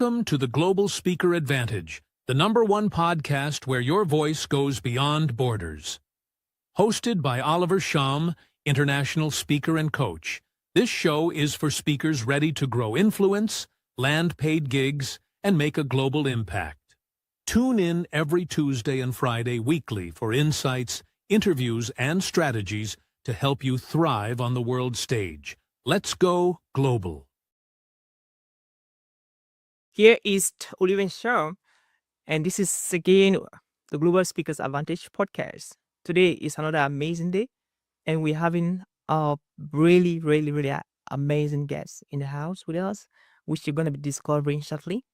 Welcome to the Global Speaker Advantage, the #1 podcast where your voice goes beyond borders. Hosted by Oliver Shum, international speaker and coach, this show is for speakers ready to grow influence, land paid gigs, and make a global impact. Tune in every Tuesday and Friday weekly for insights, interviews, and strategies to help you thrive on the world stage. Let's go global. Here is Oliver Shaw, and this is again the Global Speakers Advantage podcast. Today is another amazing day, and we're having a really amazing guest in the house with us, which you're going to be discovering shortly.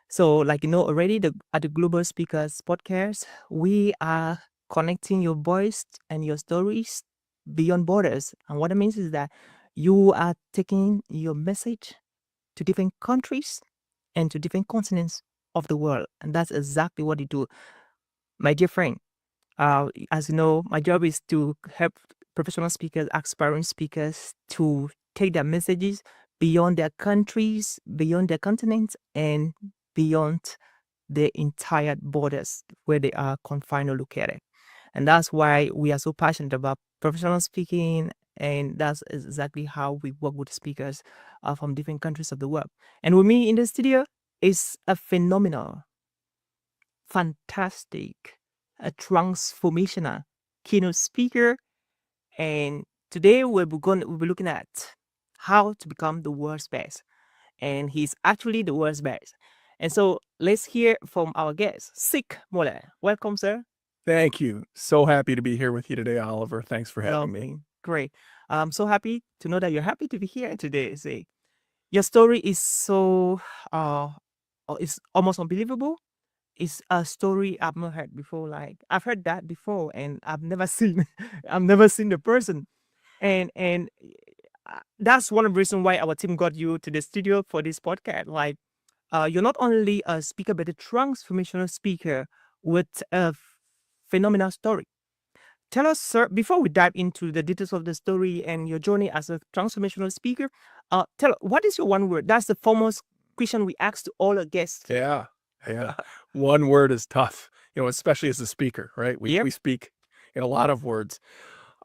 So, like you know already, at the Global Speakers podcast, we are connecting your voice and your stories beyond borders. And what it means is that you are taking your message to different countries and to different continents of the world. And that's exactly what you do. My dear friend, as you know, my job is to help professional speakers, aspiring speakers to take their messages beyond their countries, beyond their continents, and beyond the entire borders where they are confined or located. And that's why we are so passionate about professional speaking, and that's exactly how we work with speakers from different countries of the world. And with me in the studio is a phenomenal, fantastic, a transformational keynote speaker. And today we'll be looking at how to become the world's best. And he's actually the world's best. And so let's hear from our guest, Sign Muller. Welcome, sir. Thank you. So happy to be here with you today, Oliver. Thanks for having me. Lovely. Great. I'm so happy to know that you're happy to be here today. Say, your story is so it's almost unbelievable. It's a story I've not heard before. Like I've heard that before, and I've never seen the person. And that's one of the reasons why our team got you to the studio for this podcast. Like, you're not only a speaker, but a transformational speaker with a phenomenal story. Tell us, sir, before we dive into the details of the story and your journey as a transformational speaker, what is your one word? That's the foremost question we ask to all our guests. Yeah. One word is tough, especially as a speaker, right? Yep. We speak in a lot of words.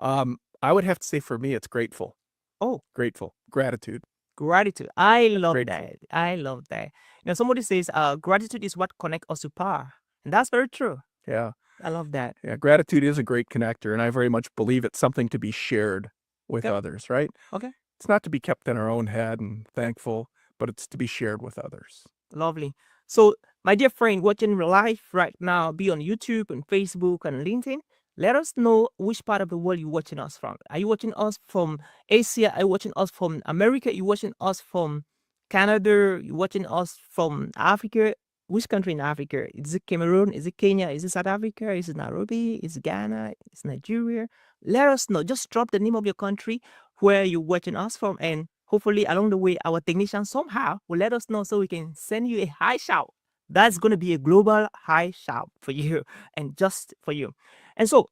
I would have to say for me, it's grateful. Oh, Grateful. Gratitude. gratitude. I love Grateful. that. I love that. Somebody says gratitude is what connects us to power. And that's very true. Yeah. I love that. Yeah. Gratitude is a great connector, and I very much believe it's something to be shared with Okay. others, right? Okay. It's not to be kept in our own head and thankful, but it's to be shared with others. Lovely. So, my dear friend, watching live right now, be on YouTube and Facebook and LinkedIn, let us know which part of the world you're watching us from. Are you watching us from Asia? Are you watching us from America? Are you watching us from Canada? Are you watching us from Africa? Which country in Africa? Is it Cameroon? Is it Kenya? Is it South Africa? Is it Nairobi? Is it Ghana? Is it Nigeria? Let us know. Just drop the name of your country where you're watching us from, and hopefully along the way, our technician somehow will let us know so we can send you a high shout. That's going to be a global high shout for you and just for you. And so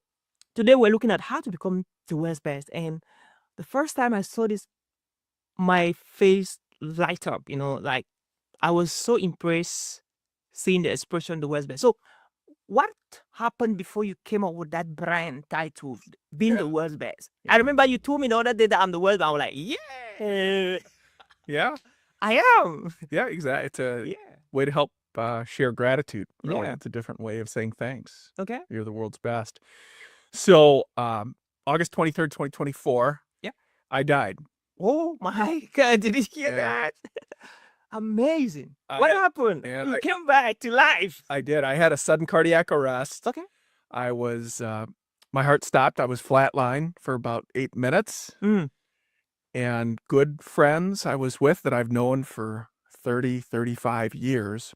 today we're looking at how to become the world's best. And the first time I saw this, my face light up, like I was so impressed seeing the expression the world's best. So what happened before you came up with that brand title, being the world's best? I remember you told me the other day that I'm the world's best. I was like, yeah. Yeah. I am. Yeah, exactly. It's a way to help share gratitude. Really, Yeah. it's a different way of saying thanks. Okay. You're the world's best. So, August 23rd, 2024. Yeah. I died. Oh my God! Did you hear Yeah. that? Amazing. What happened? yeah, You I- came back to life. I did. I had a sudden cardiac arrest. Okay. I was, my heart stopped. I was flatline for about 8 minutes. Mm. And good friends I was with that I've known for 30, 35 years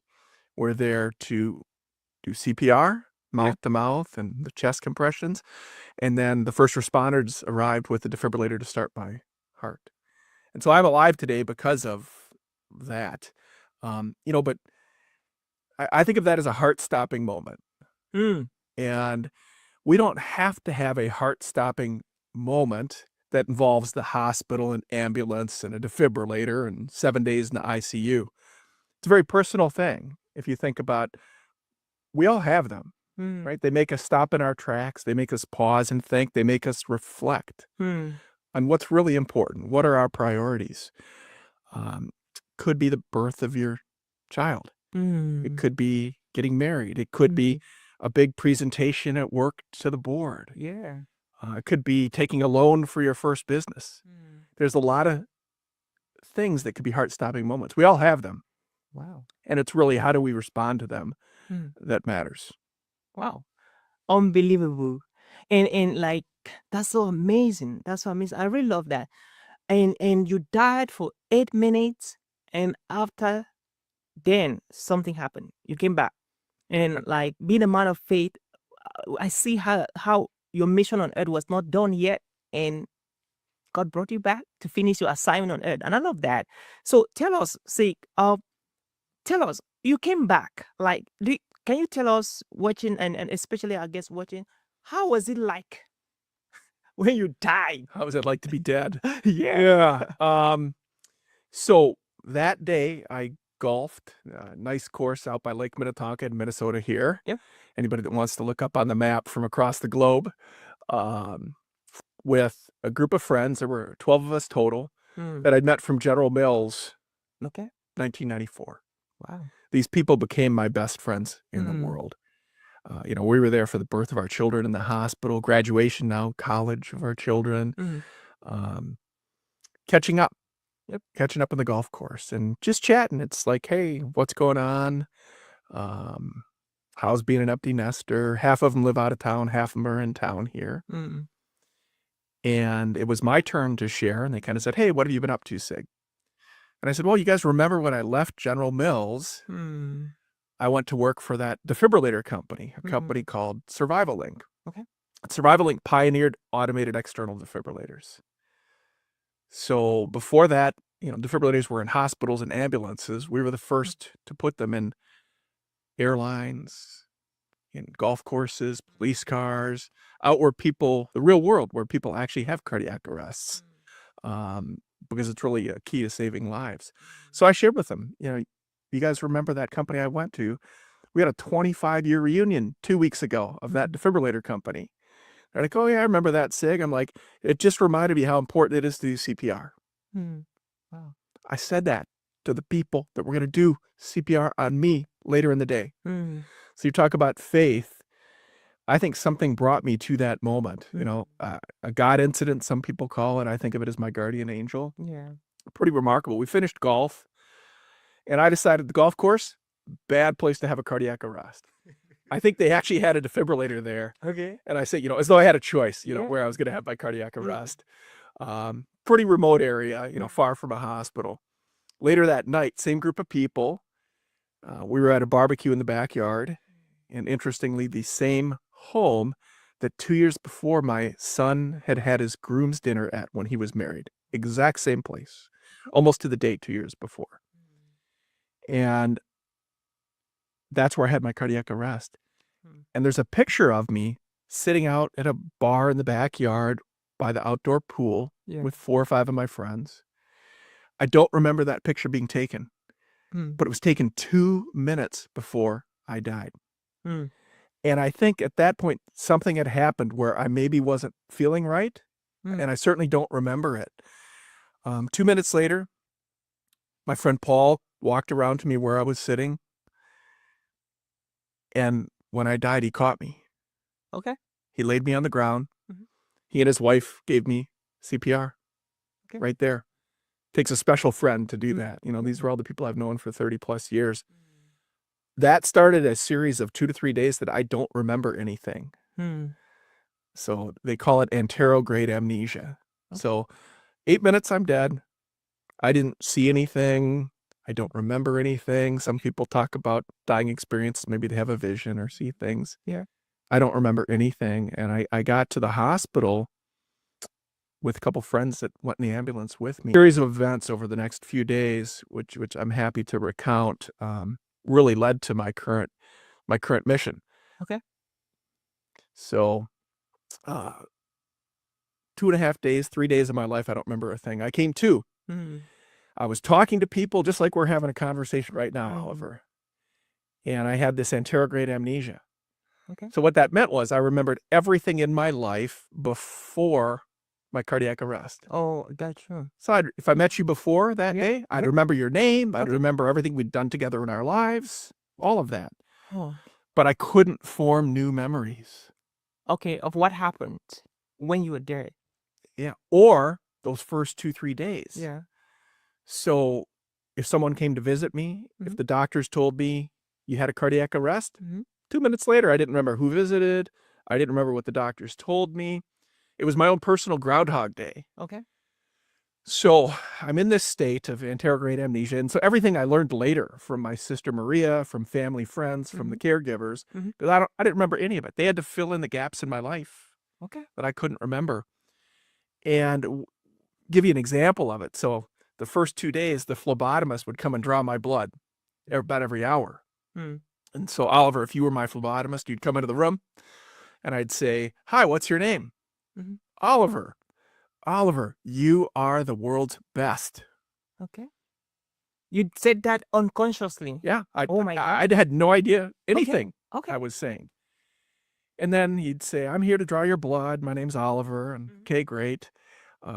were there to do CPR, mouth to mouth, and the chest compressions. And then the first responders arrived with the defibrillator to start my heart. And so I'm alive today because of that. But I think of that as a heart-stopping moment. Mm. And we don't have to have a heart-stopping moment that involves the hospital and ambulance and a defibrillator and 7 days in the ICU. It's a very personal thing. If you think about, we all have them, Mm. right? They make us stop in our tracks. They make us pause and think. They make us reflect Mm. on what's really important. What are our priorities? Could be the birth of your child. It Mm. could be getting married. It could be a big presentation at work to the board. Yeah. It could be taking a loan for your first business. Mm. There's a lot of things that could be heart-stopping moments. We all have them. Wow. And it's really how do we respond to them Mm. that matters. Wow. Unbelievable. And like that's so amazing. That's so amazing. I really love that. And you died for 8 minutes, and after then something happened. You came back. And like being a man of faith, I see how your mission on earth was not done yet, and God brought you back to finish your assignment on earth. And I love that. So tell us, tell us, you came back. Like, can you tell us, watching, and especially I guess watching, how was it like when you died? How was it like to be dead? Yeah. Yeah. So that day I golfed, a nice course out by Lake Minnetonka in Minnesota here. Yep. Anybody that wants to look up on the map from across the globe, with a group of friends. There were 12 of us total that I'd met from General Mills, Okay. 1994. Wow. These people became my best friends in the world. We were there for the birth of our children in the hospital, graduation now, college of our children, catching up. Yep. Catching up on the golf course and just chatting. It's like, hey, what's going on? How's being an empty nester? Half of them live out of town, half of them are in town here. And it was my turn to share, and they kind of said, hey, what have you been up to, Sig? And I said, well, you guys remember when I left General Mills, I went to work for that defibrillator company, a company called Survival Link. Okay. Survival Link pioneered automated external defibrillators. So before that, defibrillators were in hospitals and ambulances. We were the first to put them in airlines, in golf courses, police cars, out where people, the real world, where people actually have cardiac arrests, because it's really a key to saving lives. So I shared with them, you guys remember that company I went to? We had a 25-year reunion 2 weeks ago of that defibrillator company. They're like, oh, yeah, I remember that, Sig. I'm like, it just reminded me how important it is to do CPR. Wow. I said that to the people that were going to do CPR on me later in the day. So you talk about faith. I think something brought me to that moment. A God incident, some people call it. I think of it as my guardian angel. Yeah. Pretty remarkable. We finished golf, and I decided the golf course, bad place to have a cardiac arrest. I think they actually had a defibrillator there. Okay. And I said, as though I had a choice, Yeah. where I was going to have my cardiac arrest. Pretty remote area, far from a hospital. Later that night, same group of people. We were at a barbecue in the backyard. And interestingly, the same home that 2 years before my son had had his groom's dinner at when he was married. Exact same place. Almost to the date 2 years before. And that's where I had my cardiac arrest. And there's a picture of me sitting out at a bar in the backyard by the outdoor pool with 4 or 5 of my friends. I don't remember that picture being taken, but it was taken 2 minutes before I died. And I think at that point, something had happened where I maybe wasn't feeling right, and I certainly don't remember it. 2 minutes later, my friend Paul walked around to me where I was sitting, and when I died, he caught me. Okay. He laid me on the ground. He and his wife gave me CPR right there. Takes a special friend to do that. These were all the people I've known for 30 plus years. That started a series of 2 to 3 days that I don't remember anything. So they call it anterograde amnesia. So 8 minutes, I'm dead. I didn't see anything. I don't remember anything. Some people talk about dying experiences. Maybe they have a vision or see things. Yeah. I don't remember anything. And I got to the hospital with a couple friends that went in the ambulance with me. A series of events over the next few days, which I'm happy to recount, really led to my current mission. Okay. So 2.5 days, 3 days of my life, I don't remember a thing. I came to. I was talking to people just like we're having a conversation right now, Mm. Oliver. And I had this anterograde amnesia. Okay. So what that meant was I remembered everything in my life before my cardiac arrest. Oh, gotcha. So if I met you before that day, I'd yeah. remember your name. I'd Okay. remember everything we'd done together in our lives, all of that. Oh. But I couldn't form new memories. Okay, of what happened when you were there. Yeah. Or those first 2-3 days. Yeah. So if someone came to visit me, if Mhm. the doctors told me you had a cardiac arrest, Mhm. 2 minutes later, I didn't remember who visited. I didn't remember what the doctors told me. It was my own personal Groundhog Day. Okay. So I'm in this state of anterograde amnesia. And so everything I learned later from my sister Maria, from family friends, from the caregivers, Mhm. because I didn't remember any of it. They had to fill in the gaps in my life Okay. that I couldn't remember. And give you an example of it. So the first 2 days, the phlebotomist would come and draw my blood about every hour. Mm. And so, Oliver, if you were my phlebotomist, you'd come into the room and I'd say, "Hi, what's your name?" Mhm. "Oliver." "Oliver, you are the world's best." Okay. You said that unconsciously. Yeah. Oh my I God. had no idea anything Okay. I was saying. And then he'd say, "I'm here to draw your blood. My name's Oliver." And okay, great.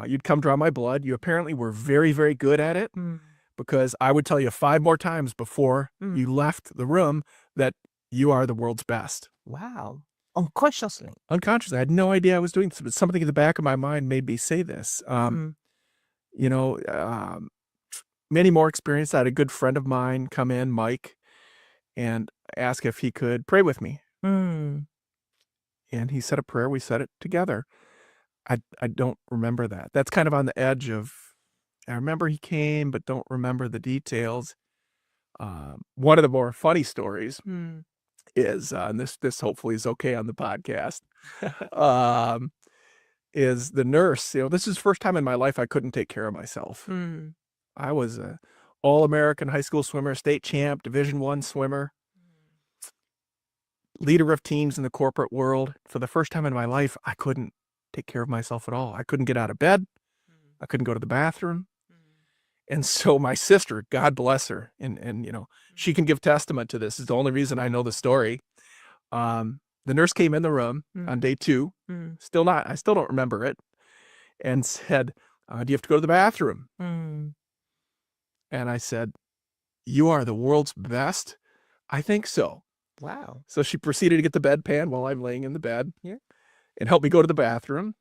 You'd come draw my blood. You apparently were very, very good at it Mm. because I would tell you 5 more times before Mm. you left the room that you are the world's best. Wow. Unconsciously. Unconsciously, I had no idea I was doing this, but something in the back of my mind made me say this. Mm. You know, many more experience. I had a good friend of mine come in, Mike, and ask if he could pray with me. Mm. And he said a prayer. We said it together. I don't remember that. That's kind of on the edge of, I remember he came, but don't remember the details. One of the more funny stories Mm. is, and this hopefully is okay on the podcast, um, is the nurse. You know, this is the first time in my life I couldn't take care of myself. Mm. I was a all-American high school swimmer, state champ, Division I swimmer, leader of teams in the corporate world. For the first time in my life, I couldn't take care of myself at all. I couldn't get out of bed. I couldn't go to the bathroom. And so my sister, God bless her, and you know, she can give testament to this. It's the only reason I know the story. The nurse came in the room on day 2. Mm. I still don't remember it, and said, "Do you have to go to the bathroom?" Mm. And I said, "You are the world's best?" "I think so." Wow. So she proceeded to get the bedpan while I'm laying in the bed. Yeah. And help me go to the bathroom.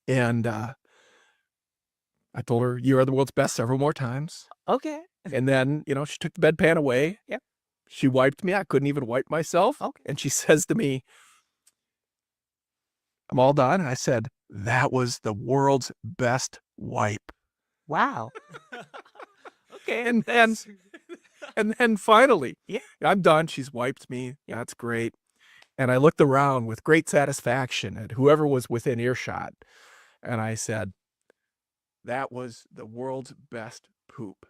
And I told her, "You are the world's best" several more times. Okay. And then, you know, she took the bedpan away. Yep. She wiped me. I couldn't even wipe myself. Okay. And she says to me, "I'm all done." And I said, "That was the world's best wipe." Wow. Okay. And then finally, Yeah. I'm done. She's wiped me. Yeah. That's great. And I looked around with great satisfaction at whoever was within earshot. And I said, "That was the world's best poop,"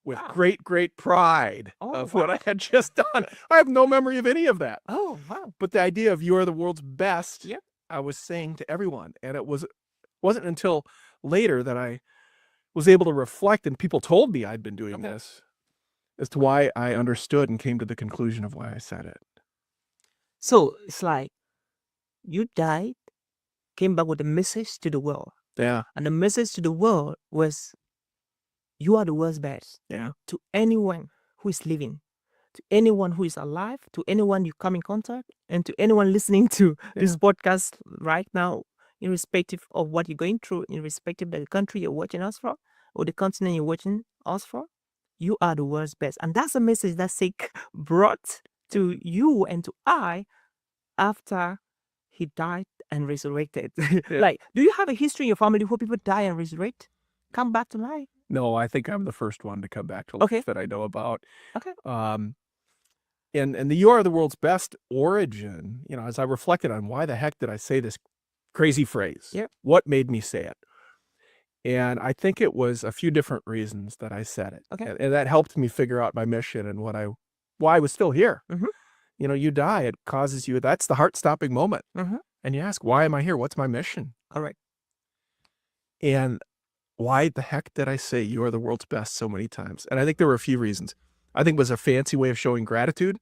with Wow. great, great pride Oh, of what I wow. had just done. I have no memory of any of that. Oh, wow. But the idea of you are the world's best, Yep. I was saying to everyone. And wasn't until later that I was able to reflect and people told me I'd been doing Okay. this as to why I understood and came to the conclusion of why I said it. So it's like you died, came back with a message to the world. Yeah. And the message to the world was, you are the world's best. Yeah. To anyone who is living, to anyone who is alive, to anyone you come in contact, and to anyone listening to this podcast right now, irrespective of what you're going through, irrespective of the country you're watching us from, or the continent you're watching us from, you are the world's best. And that's a message that Sik brought to you and to I after he died and resurrected. Like, do you have a history in your family where people die and resurrect? Come back to life? No, I think I'm the first one to come back to life Okay. that I know about. Okay. And the "you are the world's best" origin, you know, as I reflected on why the heck did I say this crazy phrase? Yep. What made me say it? And I think it was a few different reasons that I said it. Okay. And that helped me figure out my mission and why I was still here. Mhm. You know, you die, it causes you, that's the heart-stopping moment. Mhm. And you ask, why am I here? What's my mission? All right. And why the heck did I say you are the world's best so many times? And I think there were a few reasons. I think it was a fancy way of showing gratitude.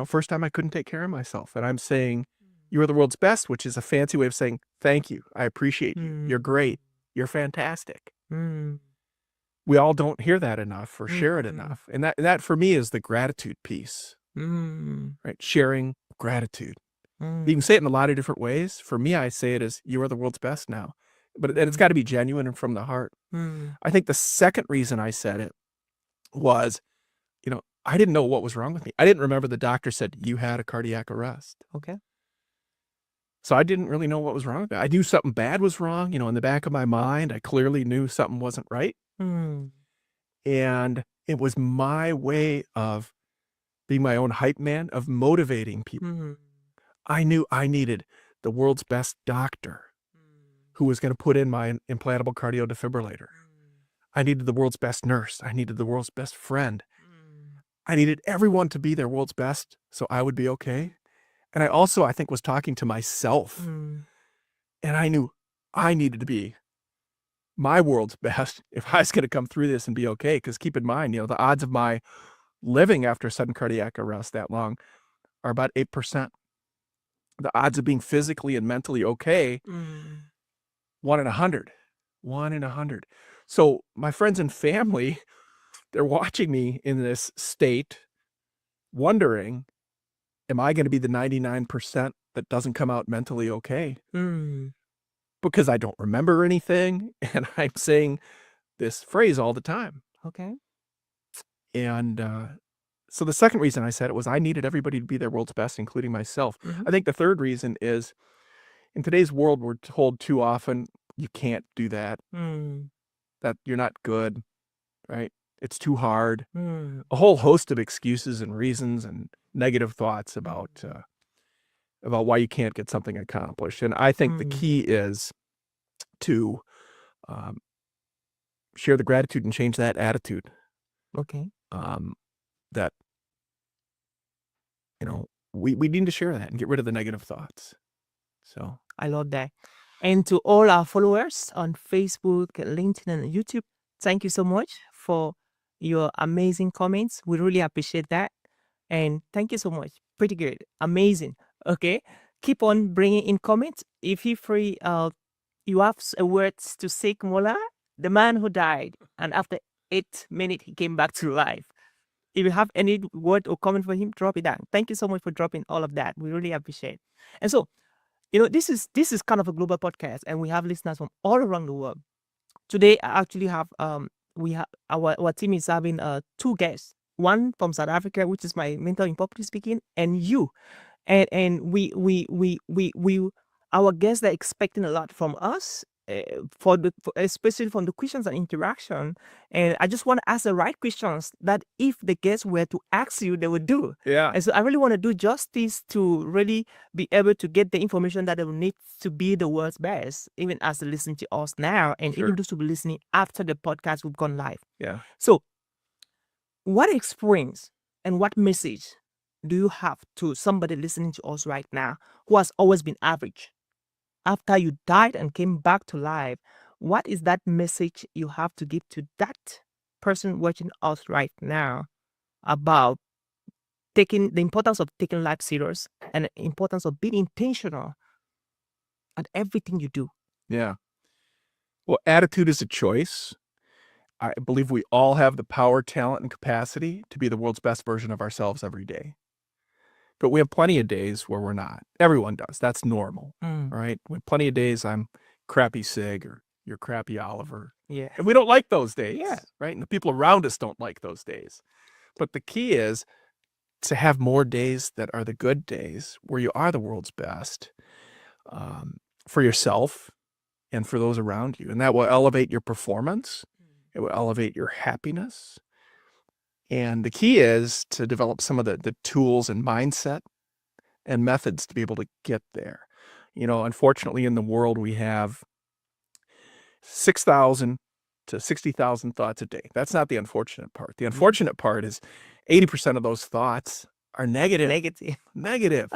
First time I couldn't take care of myself. And I'm saying you are the world's best, which is a fancy way of saying, thank you. I appreciate you. You're great. You're fantastic. We all don't hear that enough or share it enough. And that for me is the gratitude piece, right? Sharing gratitude. You can say it in a lot of different ways. For me, I say it as you are the world's best now, but it's got to be genuine and from the heart. I think the second reason I said it was, I didn't know what was wrong with me. I didn't remember the doctor said you had a cardiac arrest. Okay. So I didn't really know what was wrong with me. I knew something bad was wrong, in the back of my mind. I clearly knew something wasn't right. And it was my way of being my own hype man, of motivating people. I knew I needed the world's best doctor who was going to put in my implantable cardio defibrillator. I needed the world's best nurse. I needed the world's best friend. I needed everyone to be their world's best so I would be okay. And I think, was talking to myself. And I knew I needed to be my world's best if I was going to come through this and be okay. Because keep in mind, the odds of my living after a sudden cardiac arrest that long are about 8%. The odds of being physically and mentally okay, 1 in 100. 1 in 100. So my friends and family, they're watching me in this state, wondering, am I going to be the 99% that doesn't come out mentally okay? Because I don't remember anything, and I'm saying this phrase all the time. Okay. And so the second reason I said it was I needed everybody to be their world's best, including myself. I think the third reason is, in today's world, we're told too often, you can't do that, that you're not good, right? It's too hard. A whole host of excuses and reasons and negative thoughts about why you can't get something accomplished. And I think the key is to share the gratitude and change that attitude. Okay. That, we need to share that and get rid of the negative thoughts. So I love that. And to all our followers on Facebook, LinkedIn, and YouTube, thank you so much for your amazing comments. We really appreciate that. And thank you so much. Pretty good. Amazing. Okay. Keep on bringing in comments. If you're free, you have words to Sign Muller, the man who died, and after 8 minutes, he came back to life. If you have any word or comment for him, drop it down. Thank you so much for dropping all of that. We really appreciate it. And so, this is kind of a global podcast, and we have listeners from all around the world. Today, I actually have our team is having 2 guests. One from South Africa, which is my mentor in public speaking, and you. And we our guests are expecting a lot from us, especially from the questions and interaction. And I just want to ask the right questions that if the guests were to ask you, they would do. yeah, And so I really want to do justice to really be able to get the information that they will need to be the world's best, even as they listen to us now, and Sure. even those who will be listening after the podcast will gone live. yeah. So, what experience and what message do you have to somebody listening to us right now who has always been average? After you died and came back to life, what is that message you have to give to that person watching us right now about the importance of taking life serious and the importance of being intentional at everything you do? Yeah. Well, attitude is a choice. I believe we all have the power, talent, and capacity to be the world's best version of ourselves every day. But we have plenty of days where we're not. Everyone does. That's normal, right? We have plenty of days I'm crappy Sig or you're crappy Oliver. Yeah. And we don't like those days, Yeah. right? And the people around us don't like those days. But the key is to have more days that are the good days where you are the world's best for yourself and for those around you. And that will elevate your performance. It will elevate your happiness. And the key is to develop some of the tools and mindset and methods to be able to get there. Unfortunately, in the world, we have 6,000 to 60,000 thoughts a day. That's not the unfortunate part. The unfortunate part is 80% of those thoughts are negative. Negative.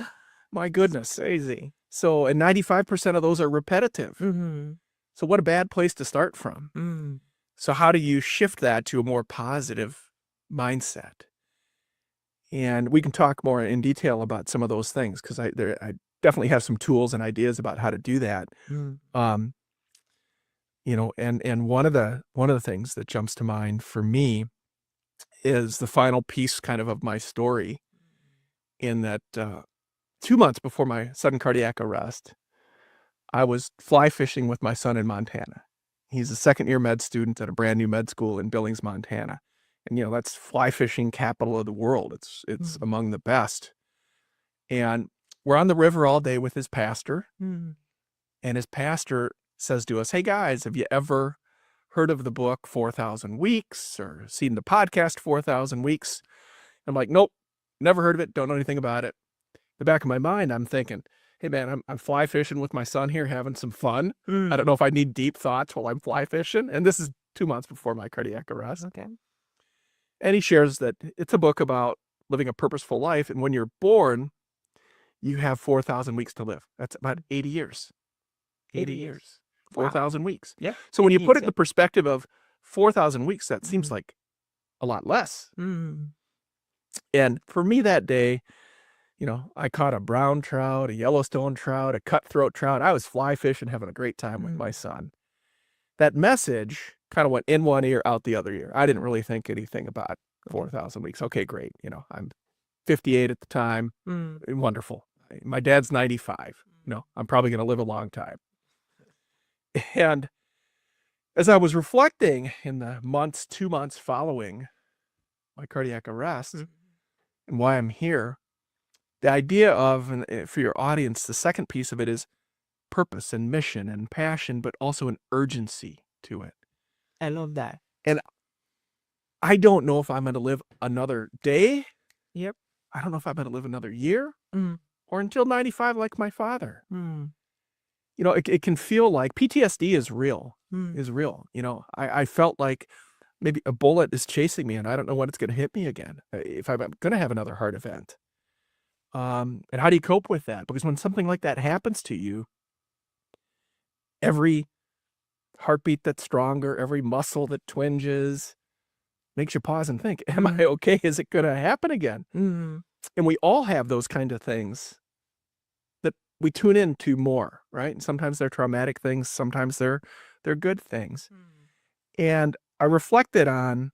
My goodness. Crazy. So, and 95% of those are repetitive. So what a bad place to start from. Mm. So how do you shift that to a more positive mindset? And we can talk more in detail about some of those things because I definitely have some tools and ideas about how to do that. Mm. And one of the things that jumps to mind for me is the final piece kind of my story in that 2 months before my sudden cardiac arrest, I was fly fishing with my son in Montana. He's a second-year med student at a brand new med school in Billings, Montana. And, that's fly fishing capital of the world. It's among the best. And we're on the river all day with his pastor. Mm. And his pastor says to us, "Hey, guys, have you ever heard of the book 4,000 Weeks or seen the podcast 4,000 Weeks?" I'm like, "Nope, never heard of it. Don't know anything about it." In the back of my mind, I'm thinking, "Hey, man, I'm fly fishing with my son here, having some fun. I don't know if I need deep thoughts while I'm fly fishing." And this is 2 months before my cardiac arrest. Okay. And he shares that it's a book about living a purposeful life. And when you're born, you have 4,000 weeks to live. That's about 80 years. 80 years. 4,000 weeks. Yeah. So when you put it in Yeah. the perspective of 4,000 weeks, that seems like a lot less. Mm. And for me that day, I caught a brown trout, a Yellowstone trout, a cutthroat trout. I was fly fishing, having a great time with my son. That message kind of went in one ear, out the other ear. I didn't really think anything about 4,000 weeks. Okay, great. I'm 58 at the time. Wonderful. My dad's 95. I'm probably going to live a long time. And as I was reflecting in the 2 months following my cardiac arrest and why I'm here, the idea of, and for your audience, the second piece of it is purpose and mission and passion, but also an urgency to it. I love that. And I don't know if I'm going to live another day. Yep. I don't know if I'm going to live another year Mm. or until 95 like my father. Mm. It can feel like PTSD is real, Mm. I felt like maybe a bullet is chasing me and I don't know when it's going to hit me again, if I'm going to have another heart event. And how do you cope with that? Because when something like that happens to you, every heartbeat that's stronger, every muscle that twinges makes you pause and think, am I okay? Is it going to happen again? Mm. And we all have those kind of things that we tune into more, right? And sometimes they're traumatic things. Sometimes they're good things. And I reflected on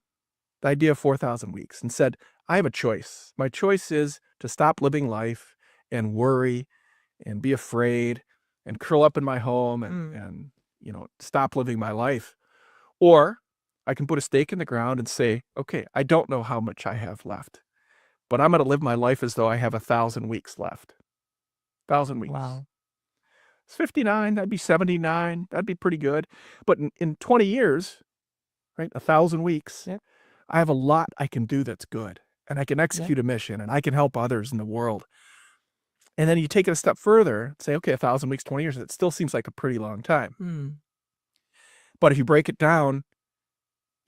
the idea of 4,000 weeks and said, I have a choice. My choice is to stop living life and worry and be afraid and curl up in my home and stop living my life. Or I can put a stake in the ground and say, okay, I don't know how much I have left, but I'm going to live my life as though I have 1,000 weeks left. 1,000 weeks. Wow. It's 59. That'd be 79. That'd be pretty good. But in 20 years, right, 1,000 weeks, I have a lot I can do that's good. And I can execute a mission and I can help others in the world. And then you take it a step further and say, okay, 1,000 weeks, 20 years, it still seems like a pretty long time. But if you break it down,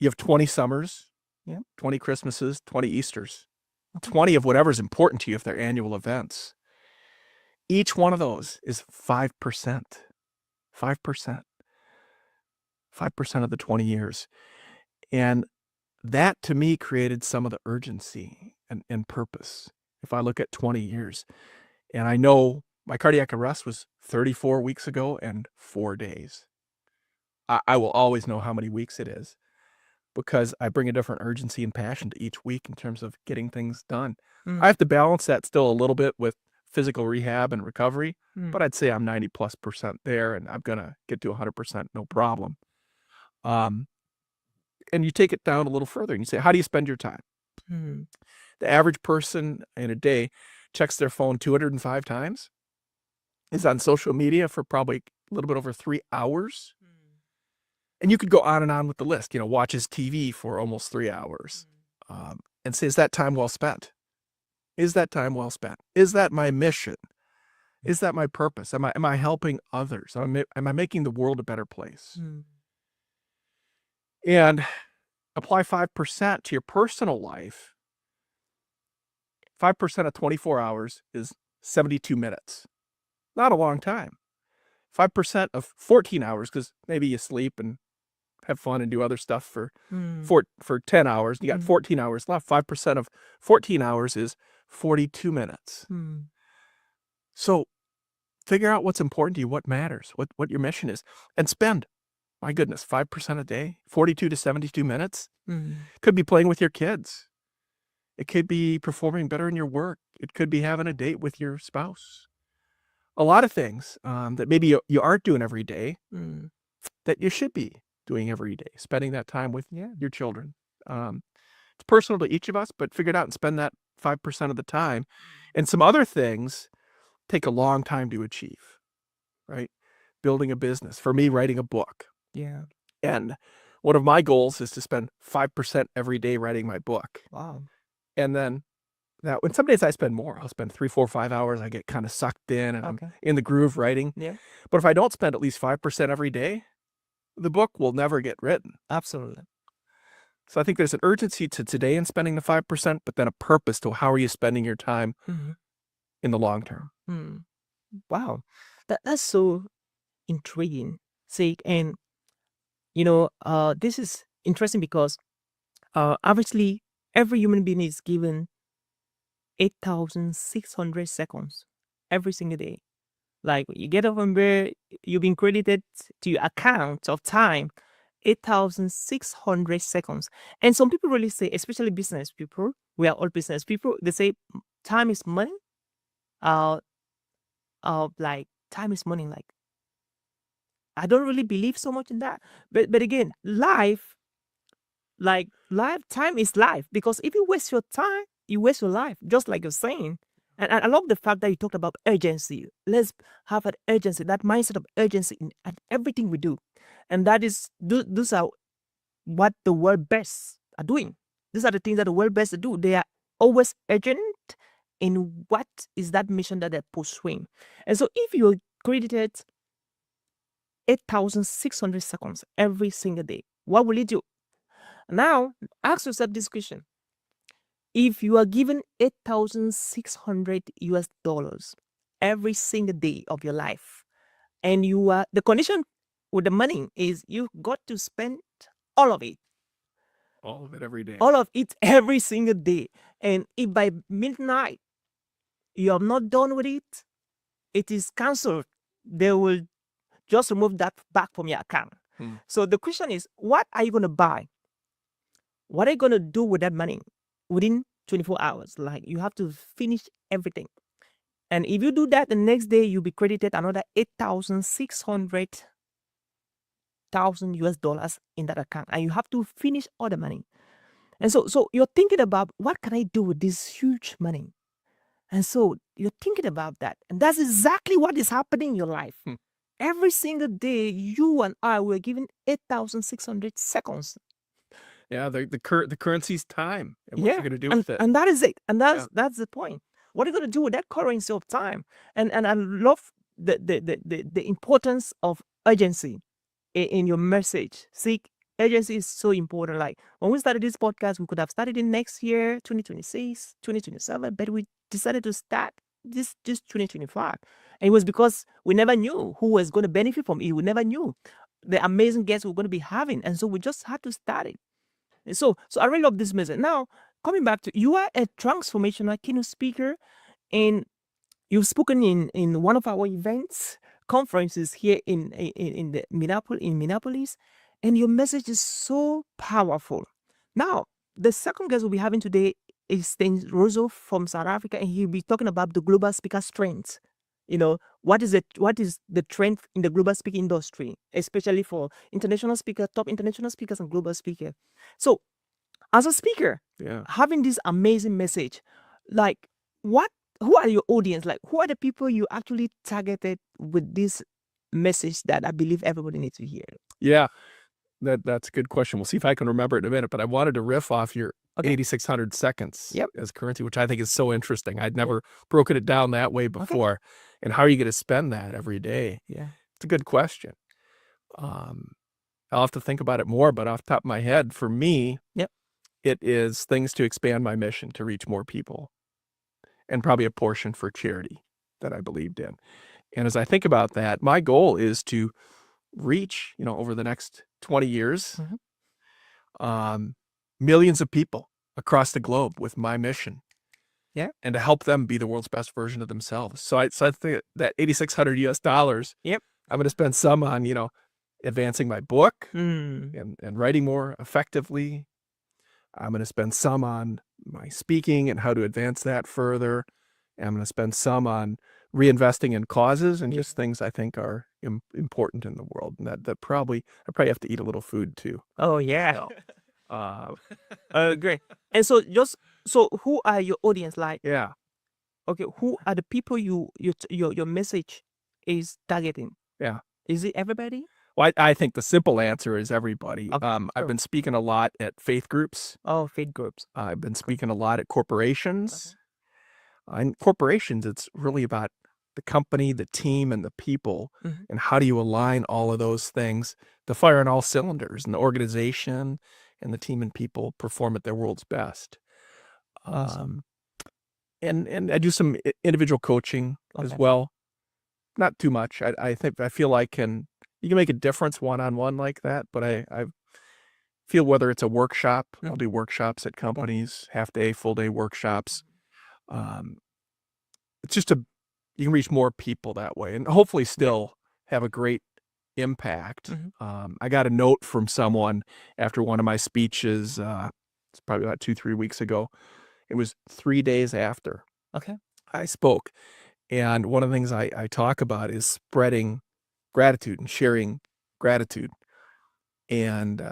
you have 20 summers, 20 Christmases, 20 Easters, 20 of whatever's important to you if they're annual events. Each one of those is 5%. 5%. 5% of the 20 years. And that, to me, created some of the urgency and purpose. If I look at 20 years, and I know my cardiac arrest was 34 weeks ago and 4 days. I will always know how many weeks it is because I bring a different urgency and passion to each week in terms of getting things done. I have to balance that still a little bit with physical rehab and recovery, but I'd say I'm 90+% there and I'm going to get to 100%, no problem. And you take it down a little further and you say, how do you spend your time? The average person in a day checks their phone 205 times, is on social media for probably a little bit over 3 hours. And you could go on and on with the list, watches TV for almost 3 hours and say, is that time well spent? Is that time well spent? Is that my mission? Is that my purpose? Am I helping others? Am I making the world a better place? And apply 5% to your personal life. 5% of 24 hours is 72 minutes. Not a long time. 5% of 14 hours, because maybe you sleep and have fun and do other stuff for 10 hours. You got 14 hours left. 5% of 14 hours is 42 minutes. So figure out what's important to you, what matters, what your mission is, and spend, my goodness, 5% a day, 42 to 72 minutes. Could be playing with your kids. It could be performing better in your work. It could be having a date with your spouse. A lot of things that maybe you aren't doing every day that you should be doing every day, spending that time with your children. It's personal to each of us, but figure it out and spend that 5% of the time. And some other things take a long time to achieve, right? Building a business. For me, writing a book. Yeah. And one of my goals is to spend 5% every day writing my book. Wow. And then and some days I spend more. I'll spend 3, 4, 5 hours. I get kind of sucked in and I'm in the groove writing. Yeah. But if I don't spend at least 5% every day, the book will never get written. Absolutely. So I think there's an urgency to today in spending the 5%, but then a purpose to how are you spending your time in the long term. Wow. That's so intriguing. See, and this is interesting because obviously every human being is given 8,600 seconds every single day. Like you get up from bed, you've been credited to your account of time 8,600 seconds. And some people really say, especially business people, we are all business people, they say time is money. Like time is money. Like I don't really believe so much in that. But again, time is life. Because if you waste your time, you waste your life, just like you're saying. And I love the fact that you talked about urgency. Let's have an urgency, that mindset of urgency in everything we do. And that is, those are what the world best are doing. These are the things that the world best do. They are always urgent in what is that mission that they're pursuing. And so if you're credited 8,600 seconds every single day, what will it do? Now, ask yourself this question. If you are given 8,600 US dollars every single day of your life, and the condition with the money is you've got to spend all of it. All of it every day. All of it every single day. And if by midnight you are not done with it, it is cancelled. They will just remove that back from your account. So the question is, what are you going to buy? What are you going to do with that money within 24 hours? Like you have to finish everything. And if you do that, the next day you'll be credited another 8,600 US dollars in that account. And you have to finish all the money. And so you're thinking about, what can I do with this huge money? And so you're thinking about that. And that's exactly what is happening in your life. Every single day, you and I were given 8,600 seconds. Yeah, the currency's time. And what you're going to do with it. And that is it. And that's the point. What are you going to do with that currency of time? And I love the importance of urgency in your message. See, urgency is so important. Like when we started this podcast, we could have started in next year, 2026, 2027, but we decided to start this 2025. And it was because we never knew who was going to benefit from it. We never knew the amazing guests we were going to be having. And so we just had to start it. And so I really love this message. Now, coming back to, you are a transformational keynote speaker, and you've spoken in one of our events, conferences here in Minneapolis, and your message is so powerful. Now, the second guest we'll be having today is Sten Rozo from South Africa, and he'll be talking about the global speaker strength. What is the trend in the global speaking industry, especially for international speakers, top international speakers and global speakers. So, as a speaker, having this amazing message, like who are your audience? Like, who are the people you actually targeted with this message that I believe everybody needs to hear? Yeah, that's a good question. We'll see if I can remember it in a minute, but I wanted to riff off your 8,600 seconds as currency, which I think is so interesting. I'd never broken it down that way before. And how are you going to spend that every day? Yeah. It's a good question. I'll have to think about it more, but off the top of my head, for me, it is things to expand my mission to reach more people, and probably a portion for charity that I believed in. And as I think about that, my goal is to reach, over the next 20 years, millions of people across the globe with my mission. Yeah. And to help them be the world's best version of themselves. So I think that $8,600, Yep. I'm going to spend some on, advancing my book Mm. and writing more effectively. I'm going to spend some on my speaking and how to advance that further. And I'm going to spend some on reinvesting in causes and just things I think are important in the world. And that I probably have to eat a little food too. Oh yeah. So, Great. And so who are your audience like? yeah. Okay, who are the people your message is targeting? Yeah. Is it everybody? Well, I think the simple answer is everybody. Okay, I've sure. been speaking a lot at faith groups. Oh, faith groups. I've been speaking a lot at corporations. In corporations, it's really about the company, the team, and the people, Mhm. and how do you align all of those things to fire on all cylinders, and the organization and the team and people perform at their world's best. Awesome. And I do some individual coaching as Okay. well. Not too much. I feel like you can make a difference one-on-one like that, but I feel whether it's a workshop, I'll do workshops at companies, half-day, full-day workshops. It's just you can reach more people that way and hopefully still have a great impact. I got a note from someone after one of my speeches, it's probably about 2-3 weeks ago. It was 3 days after Okay. I spoke. And one of the things I talk about is spreading gratitude and sharing gratitude. And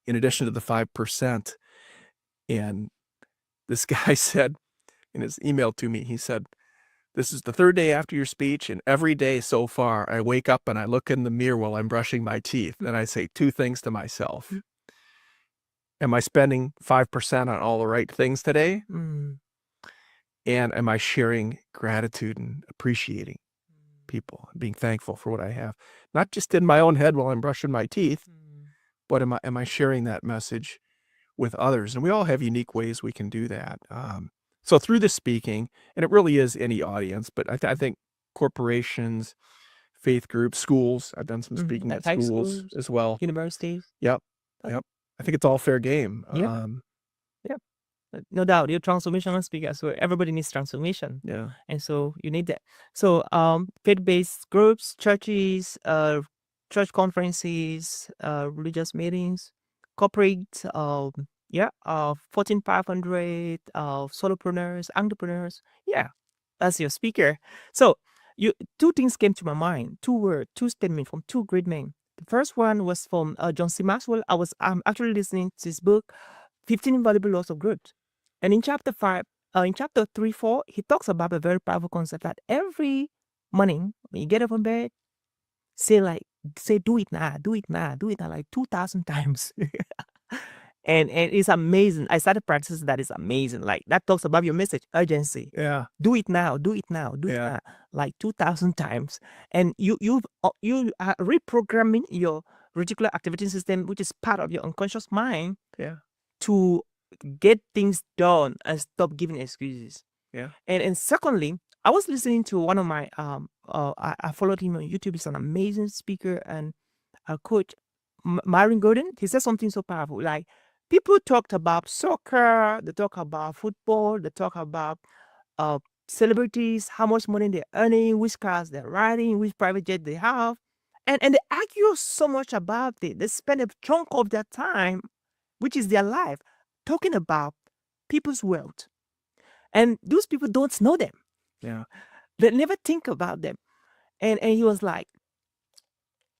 in addition to the 5%, and this guy said in his email to me, he said, "This is the third day after your speech, and every day so far, I wake up and I look in the mirror while I'm brushing my teeth, and I say two things to myself. Am I spending 5% on all the right things today? Mm. And am I sharing gratitude and appreciating people and being thankful for what I have? Not just in my own head while I'm brushing my teeth, but am I sharing that message with others?" And we all have unique ways we can do that. So through the speaking, and it really is any audience, but I think corporations, faith groups, schools, I've done some speaking at High schools schools, as well. universities. Yep. Okay. Yep. I think it's all fair game. Yeah. Yep. No doubt, you're transformational speaker, so everybody needs transformation. Yeah. And so you need that. So faith-based groups, churches, church conferences, religious meetings, corporate, Fortune 500, solopreneurs, entrepreneurs. Yeah, that's your speaker. So two things came to my mind. Two statements from two great men. The first one was from John C. Maxwell. I'm actually listening to his book, 15 Invaluable Laws of Growth. And in chapter 3, 4, he talks about a very powerful concept that every morning when you get up from bed, say, do it now, do it now, do it now, like 2,000 times. And it's amazing. I started practicing that. It's amazing. Like that talks about your message, urgency. Yeah. Do it now, do it now, do it Yeah. now, like 2,000 times. And you are reprogramming your reticular activating system, which is part of your unconscious mind, Yeah. to get things done and stop giving excuses. Yeah. And secondly, I was listening to one of my I followed him on YouTube. He's an amazing speaker and a coach, Myron Golden. He said something so powerful. Like, people talked about soccer, they talk about football, they talk about celebrities, how much money they're earning, which cars they're riding, which private jet they have, and they argue so much about it. They spend a chunk of their time, which is their life, talking about people's wealth. And those people don't know them. Yeah. They never think about them. And he was like,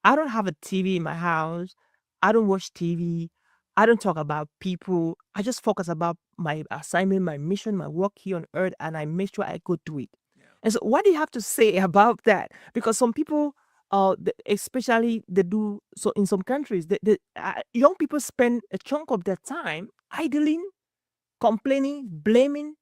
I don't have a TV in my house. I don't watch TV. I don't talk about people. I just focus about my assignment, my mission, my work here on earth, and I make sure I go do it. And so what do you have to say about that? Because some people, especially they do so in some countries, young people spend a chunk of their time idling, complaining, blaming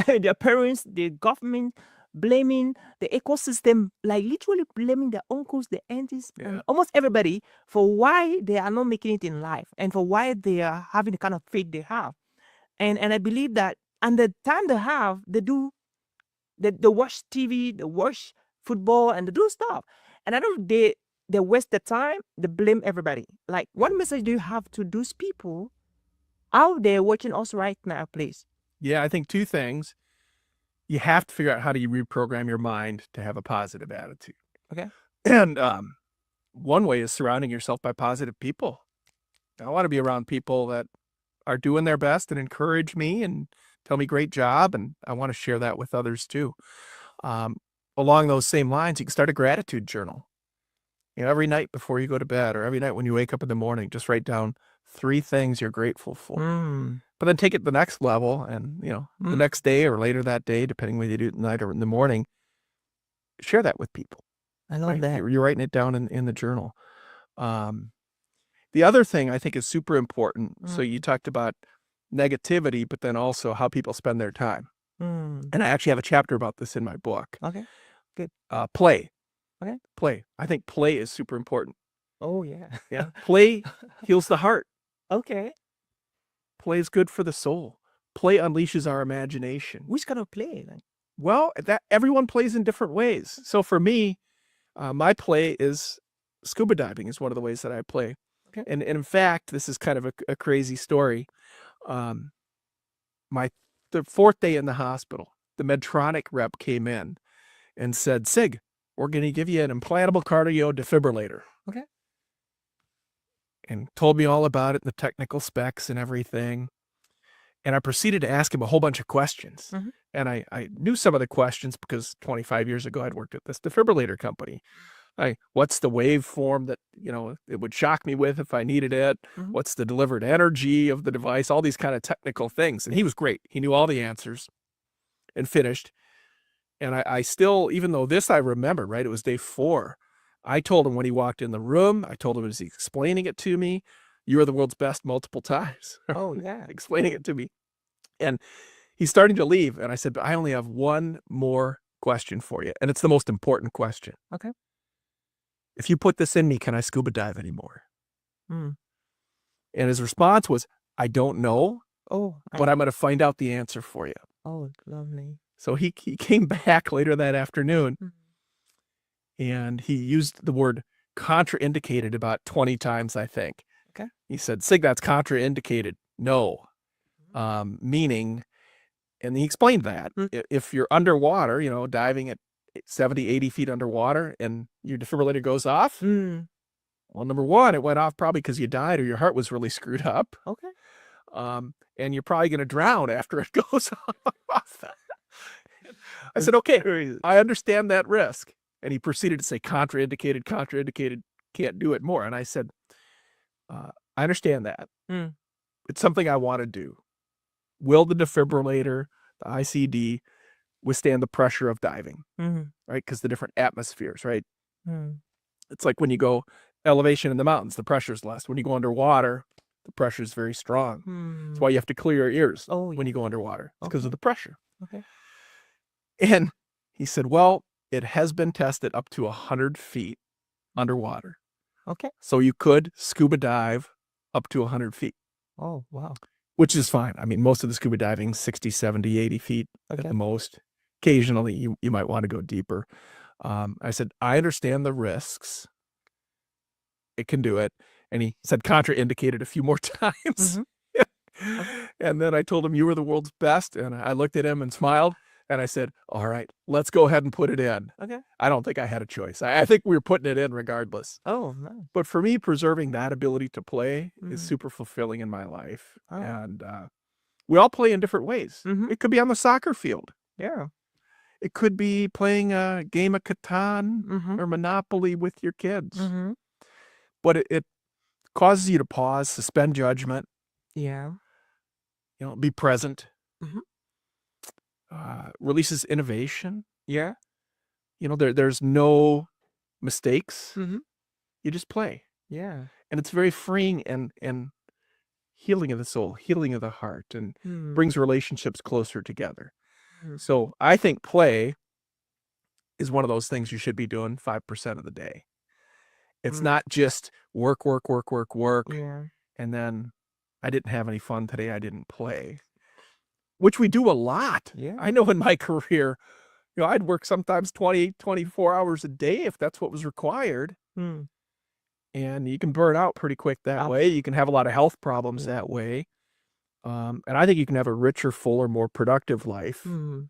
their parents, the government, blaming the ecosystem, like literally blaming their uncles, the aunties, and almost everybody for why they are not making it in life and for why they are having the kind of faith they have. And I believe that, and the time they have, they watch TV, they watch football and they do stuff. And I know they waste the time, they blame everybody. Like, what message do you have to those people out there watching us right now, please? Yeah, I think two things. You have to figure out how do you reprogram your mind to have a positive attitude. Okay. And one way is surrounding yourself by positive people. I want to be around people that are doing their best and encourage me and tell me great job, and I want to share that with others too. Along those same lines, you can start a gratitude journal. Every night before you go to bed or every night when you wake up in the morning, just write down 3 things you're grateful for. But then take it to the next level and, the next day or later that day, depending whether you do it at night or in the morning, share that with people. I love that. You're writing it down in the journal. The other thing I think is super important. So you talked about negativity, but then also how people spend their time. And I actually have a chapter about this in my book. Okay, good. Play. Okay. Play. I think play is super important. Oh, yeah. Yeah. Play heals the heart. Okay. Play is good for the soul. Play unleashes our imagination. Which kind of play? Like? Well, everyone plays in different ways. So for me, my play is scuba diving is one of the ways that I play. Okay. And in fact, this is kind of a crazy story. The 4th day in the hospital, the Medtronic rep came in and said, "Sig, we're going to give you an implantable cardio defibrillator." Okay. And told me all about it, the technical specs and everything. And I proceeded to ask him a whole bunch of questions. And I knew some of the questions because 25 years ago, I'd worked at this defibrillator company. What's the waveform that, it would shock me with if I needed it? What's the delivered energy of the device? All these kind of technical things. And he was great. He knew all the answers and finished. And I still, even though this I remember, right? It was day 4. I told him when he walked in the room, I told him as he's explaining it to me, "You are the world's best" multiple times. Oh, yeah. Explaining it to me. And he's starting to leave. And I said, "But I only have one more question for you. And it's the most important question. Okay. If you put this in me, can I scuba dive anymore?" Mm. And his response was, "I don't know, Oh, but I'm going to find out the answer for you." oh, lovely. So he came back later that afternoon and he used the word contraindicated about 20 times, I think. Okay. He said, "Sig, that's contraindicated." No. Meaning, and he explained that if you're underwater, diving at 70, 80 feet underwater and your defibrillator goes off, well, number one, it went off probably because you died or your heart was really screwed up. Okay. And you're probably going to drown after it goes off. I said, "Okay, I understand that risk." And he proceeded to say, contraindicated, can't do it more. And I said, "I understand that. It's something I want to do. Will the defibrillator, the ICD, withstand the pressure of diving?" Right? Because the different atmospheres, right? It's like when you go elevation in the mountains, the pressure's less. When you go underwater, the pressure is very strong. That's why you have to clear your ears when you go underwater. It's because of the pressure. Okay. And he said, "Well, it has been tested up to 100 feet underwater. Okay. So you could scuba dive up to 100 feet. Oh, wow. Which is fine. I mean, most of the scuba diving, 60, 70, 80 feet at the most. Occasionally, you might want to go deeper. I said, "I understand the risks. It can do it." And he said contraindicated a few more times. And then I told him, "You were the world's best." And I looked at him and smiled. And I said, "All right, let's go ahead and put it in." Okay. I don't think I had a choice. I think we were putting it in regardless. Oh, nice. But for me, preserving that ability to play is super fulfilling in my life. Oh. And we all play in different ways. It could be on the soccer field. Yeah. It could be playing a game of Catan or Monopoly with your kids. But it causes you to pause, suspend judgment, Yeah. be present. Releases innovation. Yeah. There's no mistakes. You just play. Yeah. And it's very freeing and healing of the soul, healing of the heart, and brings relationships closer together. So I think play is one of those things you should be doing 5% of the day. It's not just work, Yeah. and then I didn't have any fun today, I didn't play. Which we do a lot. Yeah. I know in my career, I'd work sometimes 20, 24 hours a day if that's what was required. Mm. And you can burn out pretty quick that way. You can have a lot of health problems that way. And I think you can have a richer, fuller, more productive life Mm.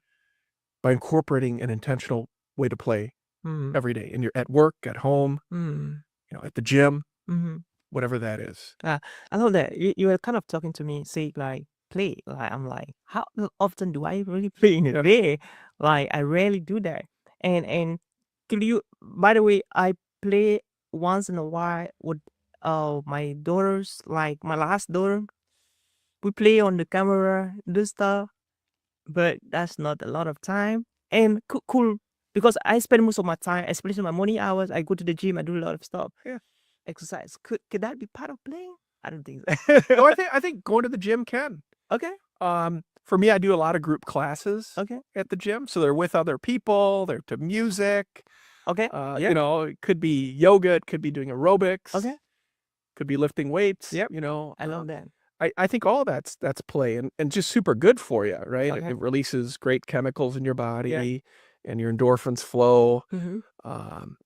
by incorporating an intentional way to play Mm. every day. And you're at work, at home, Mm. at the gym, Mm. whatever that is. I love that. You were kind of talking to me, say like play. Like I'm like, how often do I really play in a day? Like I rarely do that. And could you? By the way, I play once in a while with my daughters. Like my last daughter, we play on the camera, do stuff, but that's not a lot of time. And cool because I spend most of my time, especially my morning hours. I go to the gym. I do a lot of stuff. Yeah. Exercise. Could that be part of playing? I don't think No, so. I think going to the gym can. Okay. For me, I do a lot of group classes Okay. at the gym. So they're with other people, they're to music. Okay. Yeah. It could be yoga, it could be doing aerobics. Okay. Could be lifting weights. Yep. I I love that. I think all that's play and just super good for you, right? Okay. It releases great chemicals in your body Yeah. and your endorphins flow. Mm-hmm.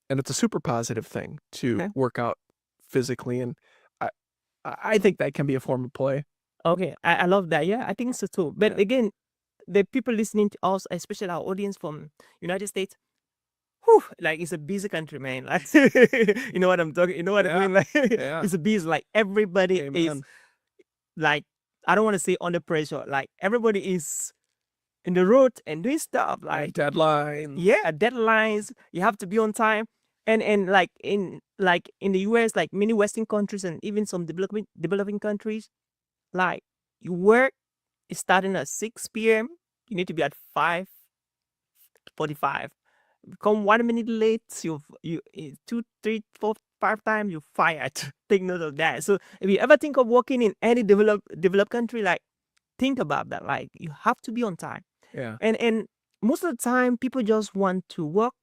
And it's a super positive thing to Okay. work out physically. And I think that can be a form of play. Okay. I love that. Yeah, I think so too. But Yeah. again, the people listening to us, especially our audience from United States, whew, like it's a busy country, man. Like you know what I'm talking. You know what I mean? Like Yeah. it's a busy. Like everybody is Amen. like, I don't want to say under pressure. Like everybody is in the road and doing stuff. Like Deadline. yeah, deadlines. You have to be on time. And like in the US, like many Western countries and even some developing countries, like you work is starting at 6 p.m. You need to be at 5:45. Come 1 minute late, you 2, 3, 4, 5 times you fired. Take note of that. So if you ever think of working in any developed country, like think about that. Like you have to be on time. Yeah. And most of the time, people just want to work,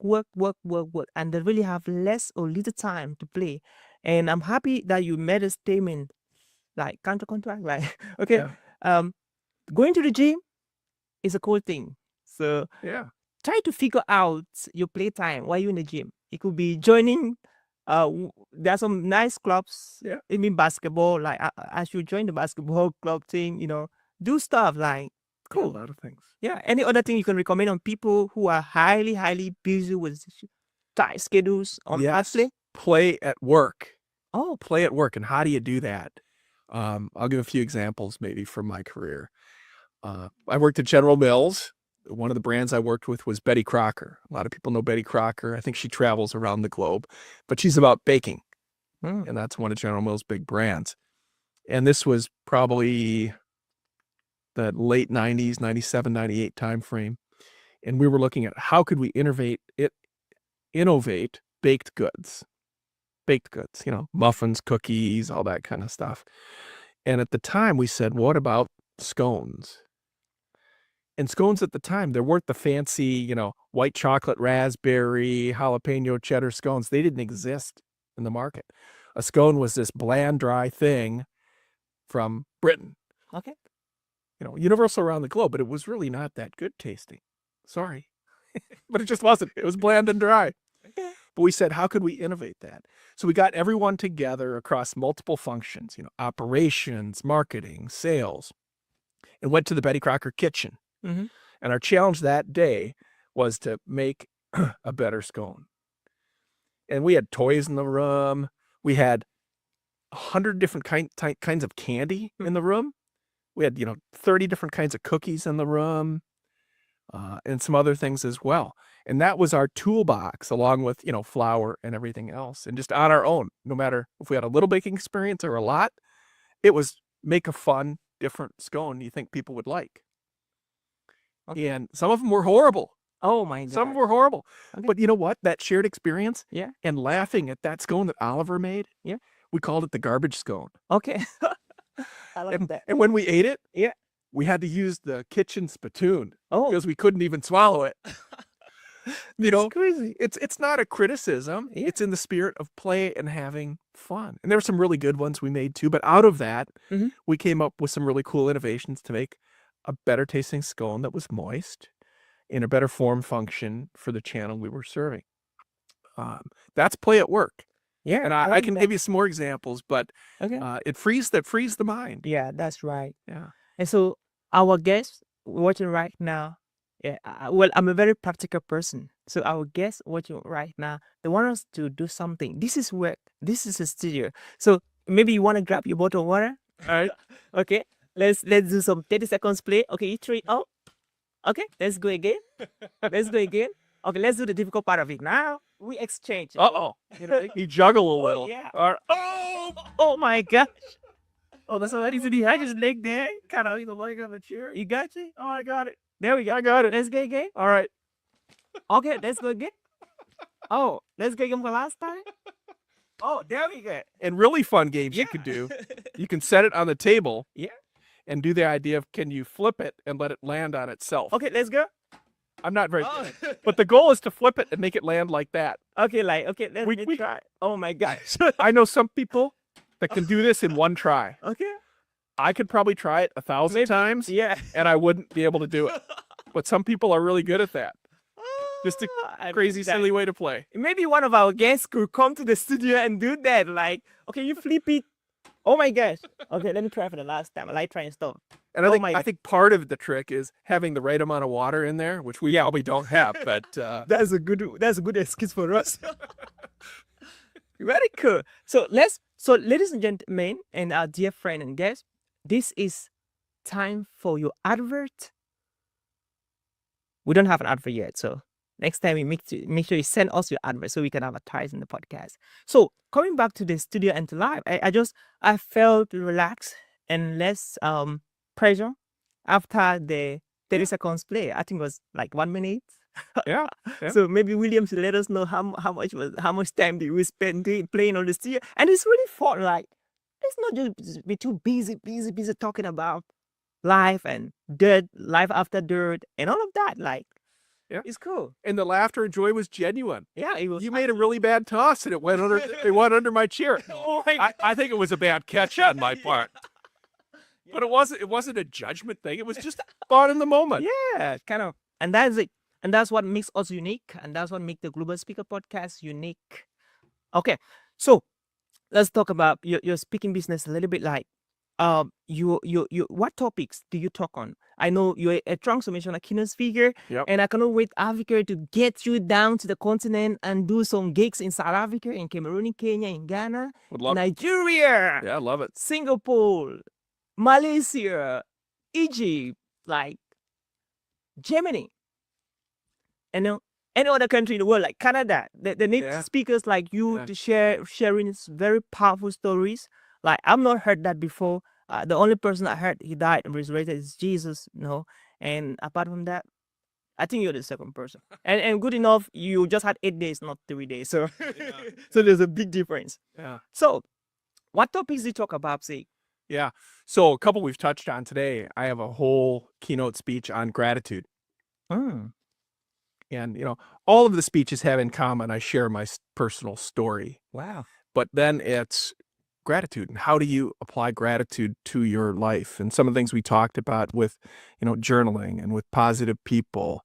and they really have less or little time to play. And I'm happy that you made a statement like contract, like okay, Yeah. going to the gym is a cool thing. So Yeah. try to figure out your playtime while you're in the gym. It could be joining. There are some nice clubs. Yeah. I mean basketball. Like I should join the basketball club thing. Do stuff like Cool. cool. A lot of things. Yeah. Any other thing you can recommend on people who are highly busy with tight schedules on Yes. play? Play at work. Oh, Play at work. And how do you do that? I'll give a few examples maybe from my career. I worked at General Mills. One of the brands I worked with was Betty Crocker. A lot of people know Betty Crocker. I think she travels around the globe, but she's about baking. And that's one of General Mills' big brands. And this was probably the late 90s, 97, 98 timeframe. And we were looking at how could we innovate baked goods. Baked goods, muffins, cookies, all that kind of stuff. And at the time we said, what about scones? And scones at the time, there weren't the fancy, white chocolate, raspberry, jalapeno, cheddar scones. They didn't exist in the market. A scone was this bland, dry thing from Britain. okay. Universal around the globe, but it was really not that good tasting. Sorry. But it just wasn't. It was bland and dry. Okay. But we said, how could we innovate that? So we got everyone together across multiple functions, operations, marketing, sales, and went to the Betty Crocker kitchen. Mm-hmm. And our challenge that day was to make a better scone. And we had toys in the room. We had 100 different kinds of candy in the room. We had, 30 different kinds of cookies in the room, and some other things as well. And that was our toolbox along with, flour and everything else. And just on our own, no matter if we had a little baking experience or a lot, it was make a fun, different scone you think people would like. Okay. And some of them were horrible. Oh my God. Some were horrible. Okay. But you know what? That shared experience Yeah. and laughing at that scone that Oliver made, Yeah. we called it the garbage scone. Okay. I like that. And when we ate it, Yeah. we had to use the kitchen spittoon Oh, because we couldn't even swallow it. it's crazy. It's not a criticism. Yeah. It's in the spirit of play and having fun. And there were some really good ones we made too. But out of that, Mhm. we came up with some really cool innovations to make a better tasting scone that was moist in a better form function for the channel we were serving. That's play at work. Yeah, And I can give you some more examples, but Okay. it frees the mind. Yeah, that's right. Yeah. And so our guests watching right now, yeah, well, I'm a very practical person. So our guests watching right now, they want us to do something. This is work. This is a studio. So maybe you want to grab your bottle of water. All right. Okay. Let's do some 30 seconds play. Okay, you three. Oh, okay. Let's go again. Let's go again. Okay, let's do the difficult part of it now. We exchange. Uh-oh. You juggle a little. Yeah. All right. Oh my gosh. Oh, that's already to the I just leg there. Kind of leg on the chair. You got you? Oh, I got it. There we go. I got it. Let's go again. All right. Okay, let's go again. Oh, let's go again for last time. Oh, there we go. And really fun games you could do. You can set it on the table. Yeah. And do the idea of can you flip it and let it land on itself. Okay, let's go. I'm not very good. But the goal is to flip it and make it land like that. Okay, let's We- try. Oh my gosh. I know some people that can do this in one try. Okay. I could probably try it 1,000 Maybe- times Yeah. and I wouldn't be able to do it. But some people are really good at that. Just a I crazy, mean, that- silly way to play. Maybe one of our guests could come to the studio and do that. Like, okay, you flip it. Oh my gosh. Okay, let me try for the last time. I like trying stuff. And Oh I my- think part of the trick is having the right amount of water in there, which we probably don't have. But That's a good excuse for us. Very cool. So ladies and gentlemen, and our dear friend and guest, this is time for your advert. We don't have an advert yet, so next time we make sure you send us your advert so we can advertise in the podcast. So coming back to the studio and to live, I felt relaxed and less pressure after the 30 seconds play. I think it was like 1 minute. yeah. Yeah. So maybe William should let us know how much time did we spend playing on the studio, and it's really fun. Like, it's not just be too busy talking about life and life after dirt, and all of that. Like, Yeah. it's cool. And the laughter and joy was genuine. Yeah, it was. You made a really bad toss and it went under my chair. Oh my I think it was a bad catch on my part. But it wasn't a judgment thing. It was just fun in the moment. Yeah, kind of. And that's it. And that's what makes us unique. And that's what makes the Global Speaker Podcast unique. Okay, so let's talk about your speaking business a little bit. Like, you what topics do you talk on? I know you're a transformational keynote speaker, Yep. and I cannot wait, Africa, to get you down to the continent and do some gigs in South Africa, in Cameroon, in Kenya, in Ghana, Would love it. Nigeria, Yeah, I love it. Singapore, Malaysia, Egypt, like Germany, and any other country in the world, like Canada. They need Yeah. speakers like you Yeah. to sharing very powerful stories. Like, I've not heard that before. The only person I heard he died and resurrected is Jesus, And apart from that, I think you're the second person. And good enough, you just had 8 days, not 3 days. So so there's a big difference. Yeah. So what topics do you talk about, say? Yeah. So a couple we've touched on today. I have a whole keynote speech on gratitude. And, all of the speeches have in common, I share my personal story. Wow. But then it's gratitude. And how do you apply gratitude to your life? And some of the things we talked about with, journaling and with positive people.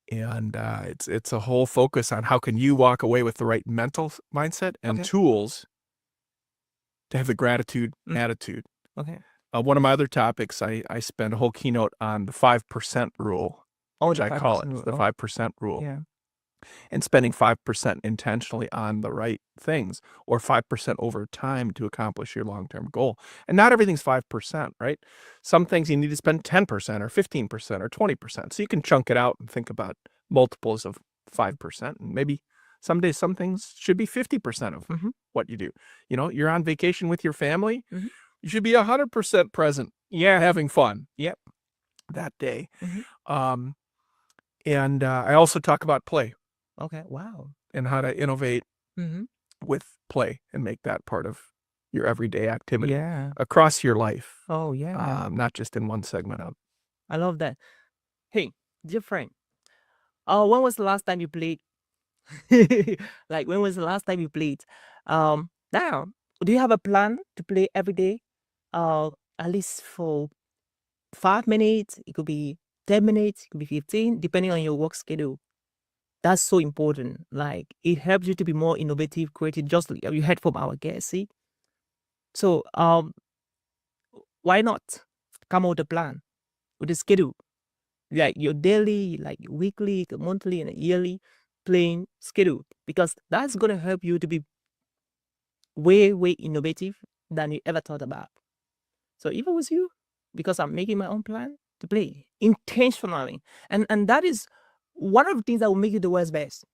It's a whole focus on how can you walk away with the right mental mindset and Okay. tools to have the gratitude Mm. attitude. Okay. One of my other topics, I spend a whole keynote on the 5% rule, Oh, which the I call 5% it rule. the Oh, 5% rule. yeah. And spending 5% intentionally on the right things, or 5% over time to accomplish your long-term goal. And not everything's 5%, right? Some things you need to spend 10% or 15% or 20%. So you can chunk it out and think about multiples of 5%. And maybe someday some things should be 50% of Mhm. what you do. You're on vacation with your family. Mhm. You should be 100% present, having fun. Yep. That day. Mhm. And I also talk about play Okay. Wow. and how to innovate Mm-hmm. with play and make that part of your everyday activity Yeah. across your life, Oh, yeah. not just in one segment of. I love that. Hey, dear friend, when was the last time you played? Like, when was the last time you played? Now, do you have a plan to play every day? At least for 5 minutes. It could be 10 minutes, it could be 15, depending on your work schedule. That's so important. Like, it helps you to be more innovative, creative, just like you heard from our guest, see? So, why not come out with a plan with a schedule? Like your daily, like your weekly, your monthly, and a yearly playing schedule. Because that's going to help you to be way, way innovative than you ever thought about. So if it was you, because I'm making my own plan to play intentionally. And that is one of the things that will make you the world's best.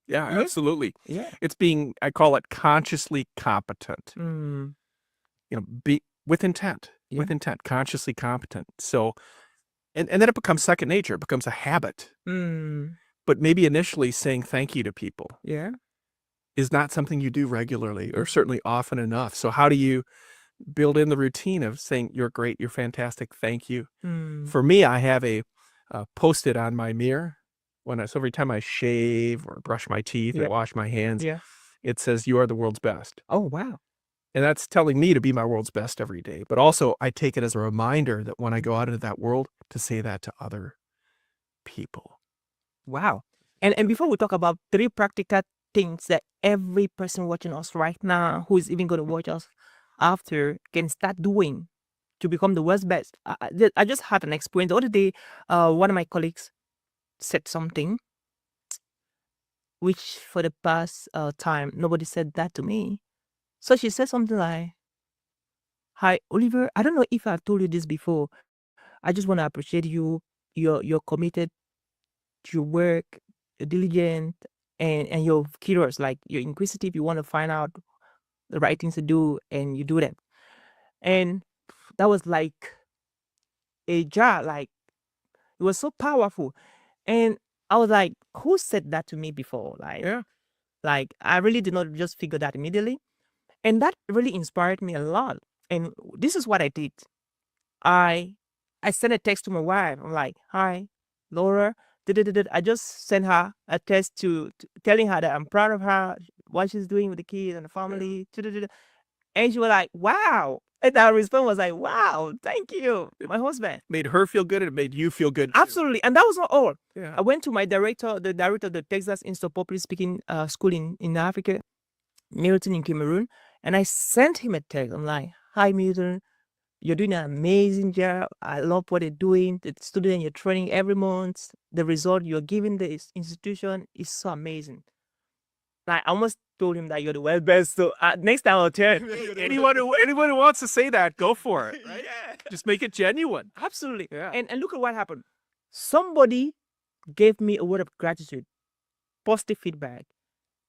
Yeah, Yeah. absolutely. Yeah. It's being, I call it consciously competent. Mm, Be with intent, Yeah. consciously competent. So, and then it becomes second nature. It becomes a habit. mm, But maybe initially saying thank you to people Yeah. is not something you do regularly or certainly often enough. So how do you build in the routine of saying you're great, you're fantastic, thank you? Mm, For me, I have a post-it on my mirror so every time I shave or brush my teeth or Yeah. wash my hands, Yeah. it says you are the world's best. Oh, wow. And that's telling me to be my world's best every day. But also I take it as a reminder that when I go out into that world, to say that to other people. Wow. And before we talk about 3 practical things that every person watching us right now, who is even going to watch us after, can start doing to become the world's best. I just had an experience the other day. One of my colleagues said something which for the past time nobody said that to me. So she said something like, "Hi, Oliver. I don't know if I've told you this before. I just want to appreciate you. You're committed to your work, you're diligent, and you're curious. Like, you're inquisitive. You want to find out the right things to do, and you do them." And that was like a jar. Like, it was so powerful. And I was like, who said that to me before? Yeah. Like I really did not just figure that immediately. And that really inspired me a lot. And this is what I did. I sent a text to my wife. I'm like, "Hi, Laura." I just sent her a text telling her that I'm proud of her, what she's doing with the kids and the family. And she was like, "Wow." And our response was like, "Wow, thank you, my husband." Made her feel good and it made you feel good too. Absolutely. And that was not all. Yeah. I went to my the director of the Texas Institute of Public Speaking School in Africa, Milton in Cameroon, and I sent him a text. I'm like, "Hi, Milton, you're doing an amazing job. I love what you're doing. The student you're training every month, the result you're giving the institution is so amazing." Like, I almost told him that you're the world best. So next time I'll tell him. Anyone who wants to say that, go for it. Right? Yeah. Just make it genuine. Absolutely. Yeah. And look at what happened. Somebody gave me a word of gratitude, positive feedback,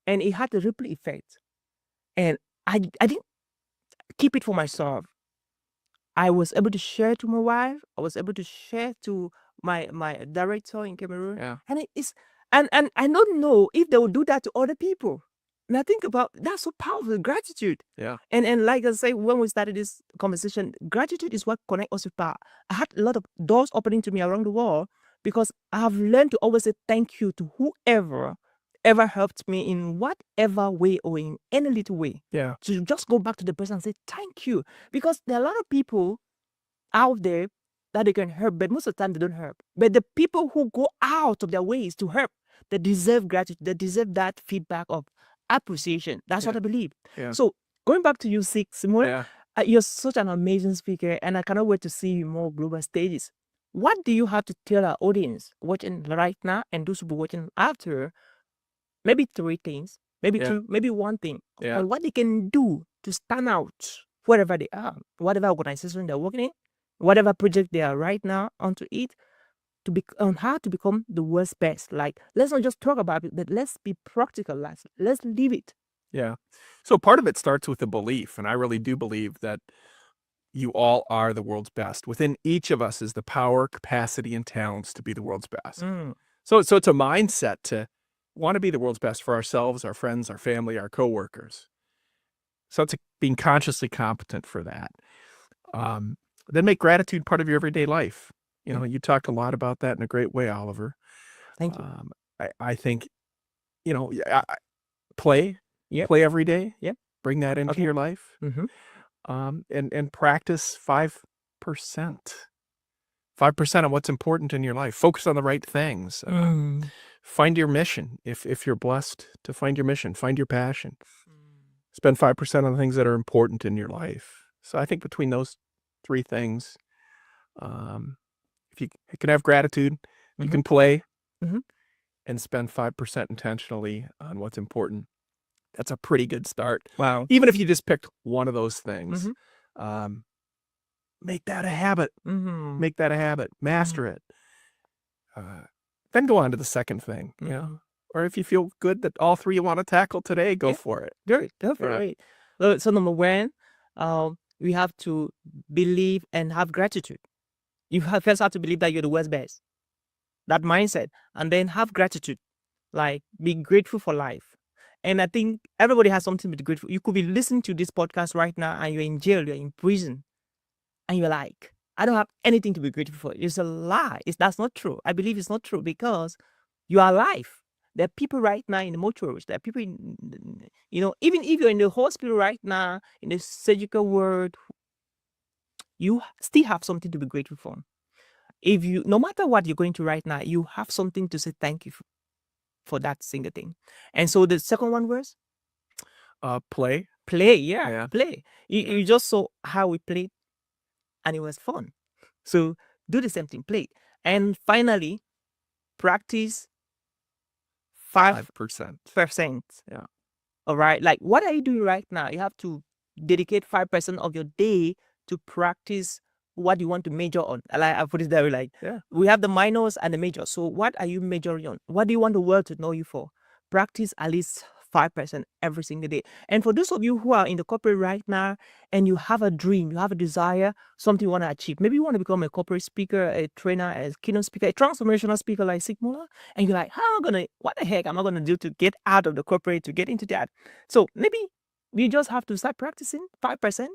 and it had a ripple effect. And I didn't keep it for myself. I was able to share to my wife. I was able to share to my director in Cameroon. Yeah. And and I don't know if they will do that to other people. And I think about that's so powerful, gratitude. Yeah. And like I say, when we started this conversation, gratitude is what connects us with power. I had a lot of doors opening to me around the world because I have learned to always say thank you to whoever ever helped me in whatever way or in any little way. Yeah. To just go back to the person and say thank you. Because there are a lot of people out there that they can help, but most of the time they don't help. But the people who go out of their ways to help, they deserve gratitude. They deserve that feedback of appreciation. That's what I believe. Yeah. So going back to you, Simone, Yeah. you're such an amazing speaker, and I cannot wait to see you more global stages. What do you have to tell our audience watching right now and those who will be watching after? Maybe 3 things, maybe Yeah. 2, maybe 1 thing Yeah. on what they can do to stand out wherever they are, whatever organization they're working in, whatever project they are right now onto it, on how to become the world's best. Like, let's not just talk about it, but let's be practical. Let's live it. Yeah. So part of it starts with a belief, and I really do believe that you all are the world's best. Within each of us is the power, capacity, and talents to be the world's best. Mm, So it's a mindset to want to be the world's best for ourselves, our friends, our family, our coworkers. So it's being consciously competent for that. Then make gratitude part of your everyday life. You know, you talked a lot about that in a great way, Oliver. Thank you. I think, play Yep. every day. Yep. Bring that into Okay. your life. Mhm. And practice 5%. 5% on what's important in your life. Focus on the right things. Find your mission. If you're blessed to find your mission, find your passion. Spend 5% on the things that are important in your life. So I think between those three things, if you can have gratitude, you can play, and spend 5% intentionally on what's important. That's a pretty good start. Wow. Even if you just picked one of those things, make that a habit. Make that a habit. Master it. Then go on to the second thing, you know. Or if you feel good that all three you want to tackle today, go for it. Great. Definitely. So number one, we have to believe and have gratitude. You first have to believe that you're the world's best. That mindset. And then have gratitude. Like, be grateful for life. And I think everybody has something to be grateful. You could be listening to this podcast right now and you're in jail, you're in prison. And you're like, I don't have anything to be grateful for. It's a lie. That's not true. I believe it's not true because you are alive. There are people right now in the mortuaries. There are people even if you're in the hospital right now, in the surgical ward, you still have something to be grateful for. No matter what you're going through right now, you have something to say thank you for that single thing. And so the second one was? Play. Play, yeah. Play. You just saw how we played and it was fun. So do the same thing, play. And finally, practice 5%. Yeah. All right. Like, what are you doing right now? You have to dedicate 5% of your day to practice what you want to major on. I put it there, like, we have the minors and the majors. So what are you majoring on? What do you want the world to know you for? Practice at least 5% every single day. And for those of you who are in the corporate right now and you have a dream, you have a desire, something you want to achieve. Maybe you want to become a corporate speaker, a trainer, a keynote speaker, a transformational speaker like Sign Muller. And you're like, what the heck am I going to do to get out of the corporate, to get into that? So maybe you just have to start practicing 5%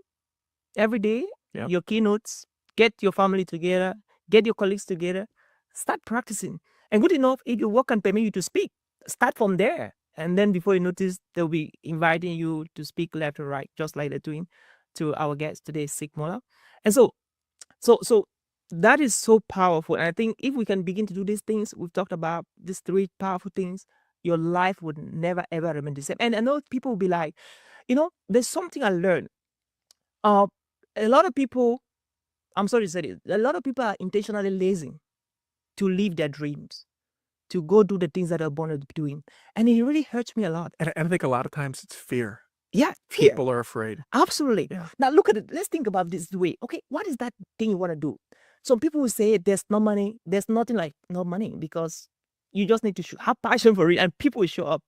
every day. Your keynotes, get your family together, get your colleagues together, start practicing. And good enough, if your work can permit you to speak, start from there. And then before you notice, they'll be inviting you to speak left or right, just like they're doing to our guest today, Sign Muller. And so that is so powerful. And I think if we can begin to do these things, we've talked about these three powerful things, your life would never, ever remain the same. And I know people will be like, there's something I learned. A lot of people, I'm sorry to say this, a lot of people are intentionally lazy to live their dreams, to go do the things that they're born to be doing. And it really hurts me a lot. And I think a lot of times it's fear. Yeah, fear. People are afraid. Absolutely. Yeah. Now look at it. Let's think about this way. Okay, what is that thing you want to do? Some people will say there's no money. There's nothing like no money because you just need to have passion for it and people will show up.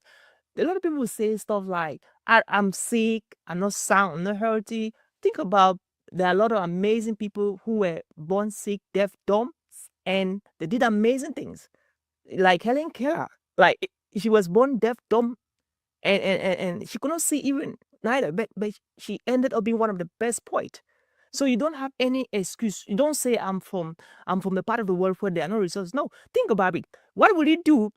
A lot of people will say stuff like, I'm sick, I'm not sound, I'm not healthy. Think about, there are a lot of amazing people who were born sick, deaf, dumb, and they did amazing things. Like Helen Keller, like she was born deaf, dumb, and she could not see even neither, but she ended up being one of the best poets. So you don't have any excuse. You don't say I'm from the part of the world where there are no resources. No, think about it. What would you do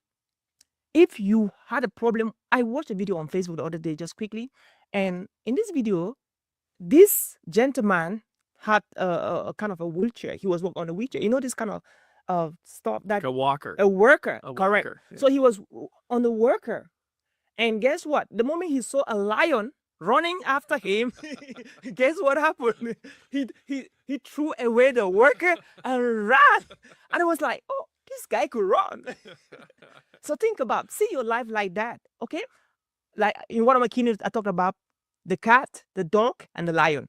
if you had a problem? I watched a video on Facebook the other day, just quickly, and in this video, this gentleman had a kind of a wheelchair. He was working on a wheelchair. You know, this kind of stuff that like a walker. A worker, a correct. Walker, yeah. So he was on the worker. And guess what? The moment he saw a lion running after him, guess what happened? He threw away the worker and ran. And I was like, oh, this guy could run. So think about, see your life like that, okay? Like in one of my keynotes, I talked about the cat, the dog, and the lion.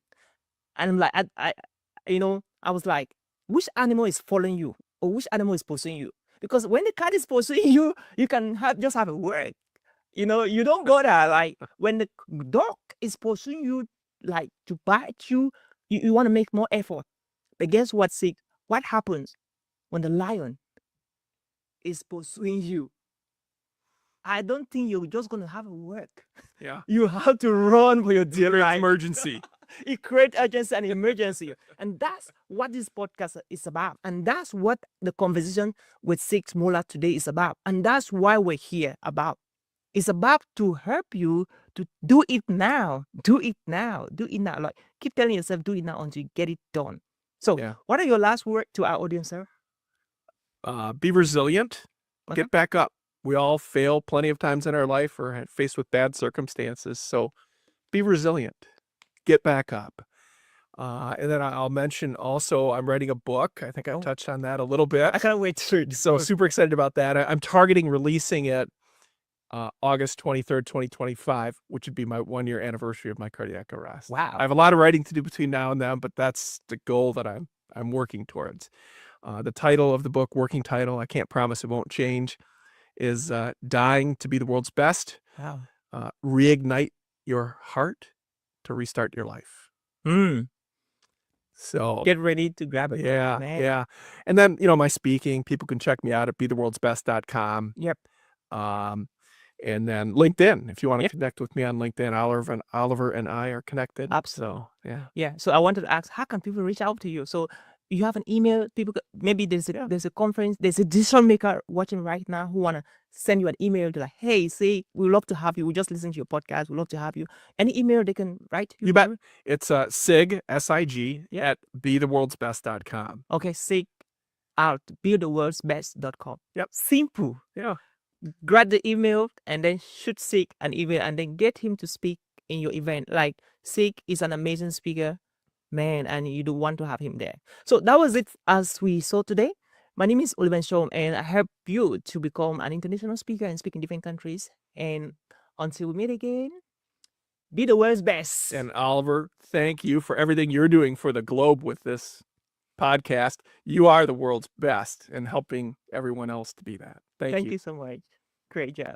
And I'm like, I was like, which animal is following you? Or which animal is pursuing you? Because when the cat is pursuing you, you can just have a word. You don't go there. Like when the dog is pursuing you, like to bite you, you want to make more effort. But guess what, Sig? What happens when the lion is pursuing you? I don't think you're just going to have a work. Yeah. You have to run for your dear life. Emergency. It creates urgency and emergency. And that's what this podcast is about. And that's what the conversation with Sign Muller today is about. And that's why we're here about. It's about to help you to do it now. Do it now. Do it now. Like, keep telling yourself, do it now until you get it done. So, Yeah. what are your last words to our audience, sir? Be resilient. Okay. Get back up. We all fail plenty of times in our life or are faced with bad circumstances. So be resilient. Get back up. And then I'll mention also, I'm writing a book. I think I Oh. touched on that a little bit. I can't wait to read. So super excited about that. I'm targeting releasing it August 23rd, 2025, which would be my 1-year anniversary of my cardiac arrest. Wow. I have a lot of writing to do between now and then, but that's the goal that I'm working towards. The title of the book, working title, I can't promise it won't change, is Dying to be the World's Best. Wow. Reignite your heart to restart your life. So Get ready to grab it. yeah, man. yeah. And then, my speaking, people can check me out at betheworldsbest.com. Yep. And then LinkedIn, if you want to Yep. connect with me on LinkedIn, Oliver and I are connected. Absolutely. So, yeah. Yeah. So I wanted to ask, how can people reach out to you? So you have an email. People maybe there's a conference. There's a decision maker watching right now who wanna send you an email to like, hey, say we love to have you. We just listened to your podcast. We love to have you. Any email they can write you? You bet. It's SIG, SIG, Yeah. at betheworldsbest.com. Okay. Seek out buildtheworldsbest.com. Yep. Simple. Yeah. Grab the email and then shoot Sig an email and then get him to speak in your event. Like Sig is an amazing speaker, man, and you do want to have him there. So that was it as we saw today. My name is Oliver Shom, and I help you to become an international speaker and speak in different countries. And until we meet again, be the world's best. And Oliver, thank you for everything you're doing for the globe with this podcast. You are the world's best and helping everyone else to be that. Thank you. you so much. Great job.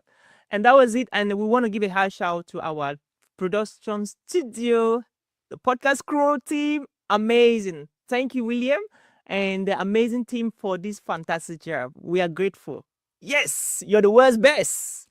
And that was it. And we want to give a high shout out to our production studio, the podcast crew team. Amazing. Thank you, William, and the amazing team for this fantastic job. We are grateful. Yes, you're the world's best.